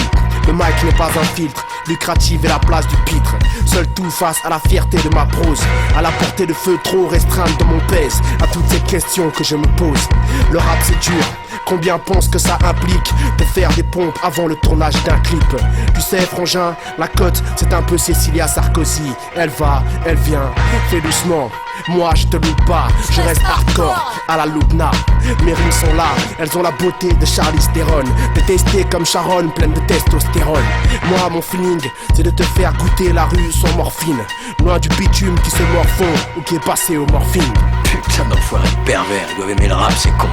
Le mic n'est pas un filtre, lucratif est la place du pitre. Seul tout face à la fierté de ma prose, à la portée de feu trop restreinte de mon pèse, à toutes ces questions que je me pose. Le rap c'est dur, combien pensent que ça implique de faire des pompes avant le tournage d'un clip? Tu sais frangin, la cote c'est un peu Cécilia Sarkozy. Elle va, elle vient, fais doucement. Moi je te loupe pas, je reste hardcore à la Loubna. Mes rimes sont là, elles ont la beauté de Charlize Theron. Détestée comme Sharon, pleine de testostérone. Moi mon feeling, c'est de te faire goûter la rue sans morphine. Loin du bitume qui se morfond ou qui est passé aux morphines. Putain d'enfoiré pervers, ils doivent aimer le rap, c'est con.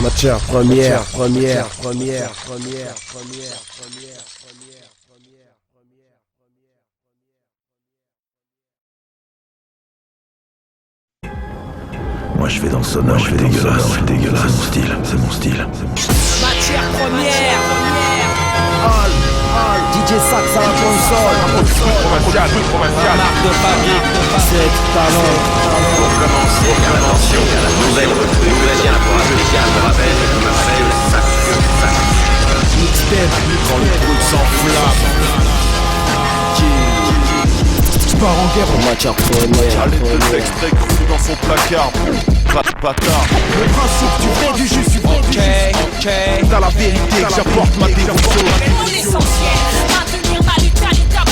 Matière première. Moi je vais dans le sonore, je vais dégueulasse. C'est mon style. Matière première. DJ Sax à la console. Provincial. Marque de fabrique. C'est talent. Pour commencer, attention, la nouvelle recrue, la pour rappel, je m'appelle Sax. Mixtape, Quand le truc s'enflamme, Je pars en guerre en matière première. allez deux extraits crus dans son placard. Bâtard. le principe du vrai du juste. Ok. Dans la vérité que j'apporte ma dévotion. L'essentiel, maintenir ma vitalité à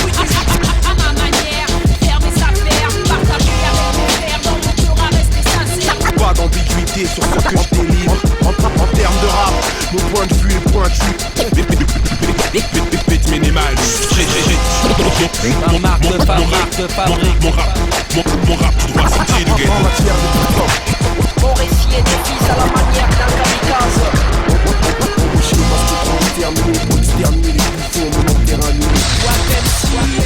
ma manière. Faire mes affaires, partager avec mes frères. Dans mon cœur à rester sincère. Pas d'ambiguïté sur ce que je délivre. En termes de rap, mon point de vue est pointu. Bit minimal. Marque de fabrique. Mon rap, tu dois sentir le game. En matière de tout temps. Mon récit est difficile à la manière d'un kamikaze. Embauché parce que trop terminé pour exterminer les bouffons, mon terrain nul.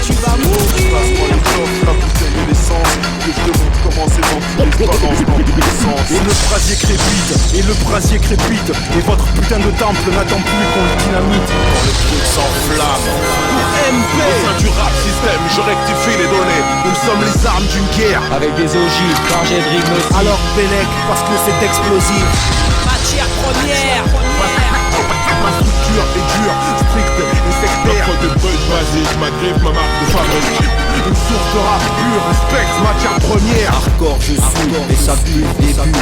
Tu vas mourir. Passe-moi les coffres, la bouteille et l'essence. Que je te montre comment c'est dans tous les balances dans tous les sens. Et le brasier crépite, et votre putain de temple n'attend plus qu'on le dynamite. Quand le truc s'enflamme. Pour MP, Au sein du rap système, je rectifie les données. nous sommes les armes d'une guerre. Avec des ogives, chargés de rythme. Alors Bélec, parce que c'est explosif. Matière première. Ma structure est dure, stricte et sectaire. L'offre de buzz basique, ma griffe, ma marque de fabrique. Une source de rap pur, respecte matière première. Hardcore je suis, et ça pue le début.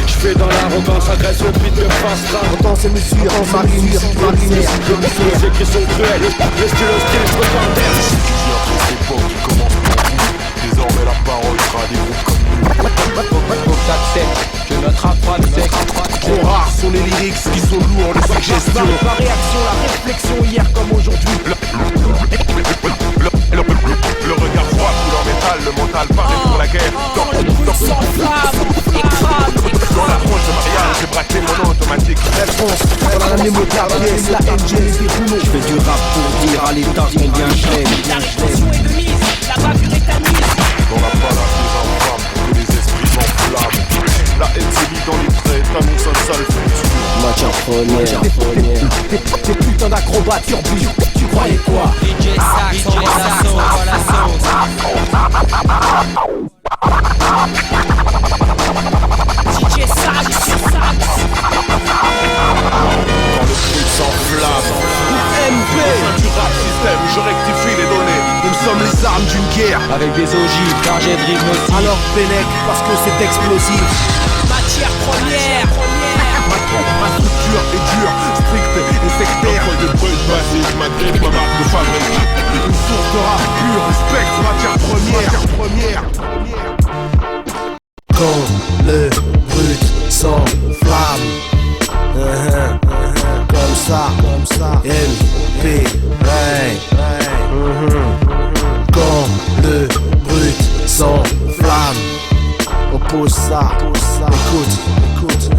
Je fais dans l'arrogance, agresse le beat de fast rap. Autant c'est mesure, en marinière, Les écrits sont cruels, les stylos style secondaire. J'ai entre ces époques qui commencent pour vous. Désormais la parole sera des groupes comme nous. Faut que t'acceptes que notre rap sec. Trop rares sont les lyrics qui sont lourds de suggestions. Ma réaction, la réflexion hier comme aujourd'hui. Le regard froid coule en métal, le mental paraît pour la guerre. Dans l'approche de mariage, j'ai braqué mon automatique. Réponse, dans la mémo de la pièce, la NG des rouleaux. Je fais du rap pour dire à l'état combien je l'aime. La rétention est de mise, la bavure est à mise. Dans la balade des infâmes, pour que les esprits s'enflamment. La haine s'est mise dans les traits, t'annonce un sale futur. Matière première. Tes putains d'acrobates turbu, tu croyais quoi? DJ Sax, on les assos, voilà sauce. DJ Sax. Quand le truc s'enflamme. MP, Au sein du rap système, je rectifie les données. nous sommes les armes d'une guerre. Avec des ogives, chargés de rythme. Alors Bélec, parce que c'est explosif. Matière première. Ma structure est dure, stricte et sectaire. L'offre de buzz basique, ma griffe, ma marque de fabrique. Une source de rap pur, respecte matière première. Quand le brut s'enflamme, MP, quand le brut s'enflamme, on pose ça, écoute,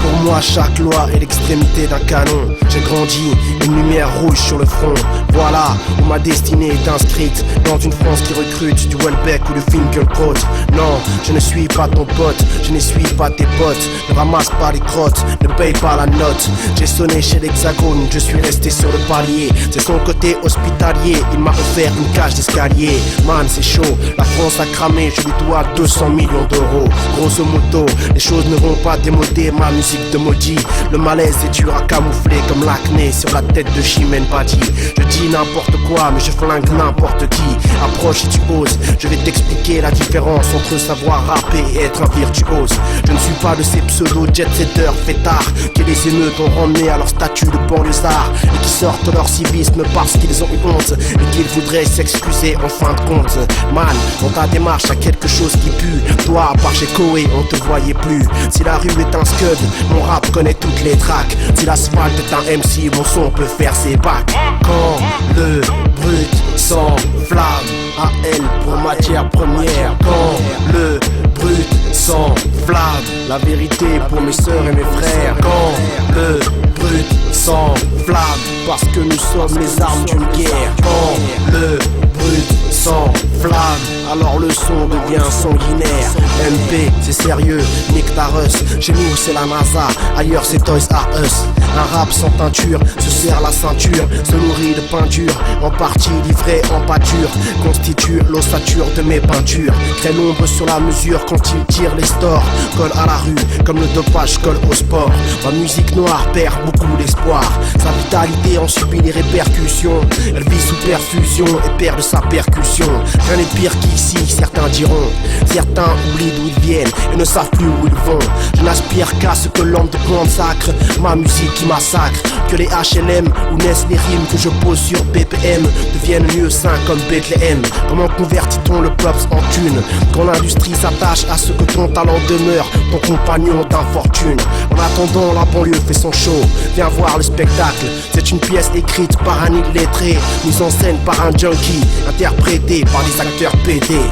Pour moi chaque loi est l'extrémité d'un canon. J'ai grandi, une lumière rouge sur le front. Voilà où ma destinée est inscrite, dans une France qui recrute du Welbeck ou du Finkielkraut. Non, je ne suis pas ton pote, je ne suis pas tes potes. Ne ramasse pas les crottes, ne paye pas la note. J'ai sonné chez l'Hexagone, je suis resté sur le palier. C'est son côté hospitalier, il m'a offert une cage d'escalier. Man c'est chaud, la France a cramé, je lui dois 200 millions d'euros. Grosso modo, les choses ne vont pas démoder ma musique de maudit. Le malaise est dur à camoufler comme l'acné sur la tête de Chimène Badi. Je dis n'importe quoi mais je flingue n'importe qui. Approche si tu oses, je vais t'expliquer la différence entre savoir rapper et être un virtuose. Je ne suis pas de ces pseudo jet-setters fêtards qui les émeutes ont ramené à leur statut de banlieusards et qui sortent leur civisme parce qu'ils ont eu honte et qu'ils voudraient s'excuser en fin de compte. Man, dans ta démarche y'a quelque chose qui pue. Toi, à part chez Koé, on te voyait plus. Si la rue est un scud, mon rap connaît toutes les tracks. Si l'asphalte est un MC, mon son peut faire ses bacs. Quand le brut s'enflamme, AL pour matière première. Quand le brut s'enflamme, la vérité pour mes sœurs et mes frères. Quand le brut s'enflamme, parce que nous sommes les armes d'une guerre. Quand le brut s'enflamme, alors le son devient sanguinaire. MP, c'est sérieux, nique ta russe. Chez nous c'est la NASA, ailleurs c'est Toys R Us. Un rap sans teinture, se serre la ceinture, se nourrit de peinture, en partie livré en pâture, constitue l'ossature de mes peintures. Crée l'ombre sur la mesure quand il tire les stores, colle à la rue comme le dopage colle au sport. Ma musique noire perd beaucoup d'espoir, sa vitalité en subit les répercussions. Elle vit sous perfusion et perd de sa percussion. Rien n'est pire qu'ici, certains diront. Certains oublient d'où ils viennent et ne savent plus où ils vont. Je n'aspire qu'à ce que l'homme de plante sacre ma musique qui massacre, que les HLM où naissent les rimes que je pose sur BPM deviennent mieux sains comme Bethléem. Comment convertit-on le peuple en thune quand l'industrie s'attache à ce que ton talent demeure ton compagnon d'infortune? En attendant, la banlieue fait son show. Viens voir le spectacle, c'est une pièce écrite par un illettré, mise en scène par un junkie, interprétée par des acteurs pédés.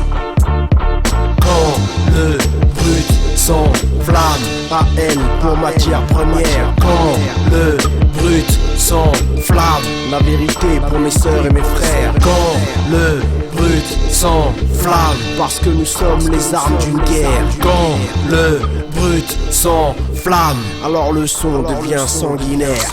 Quand le brut s'enflamme, AL pour matière première. Quand le brut s'enflamme, la vérité pour mes sœurs et mes frères. Quand le brut s'enflamme, parce que nous sommes les armes d'une guerre. Quand le brut s'enflamme, alors le son devient sanguinaire.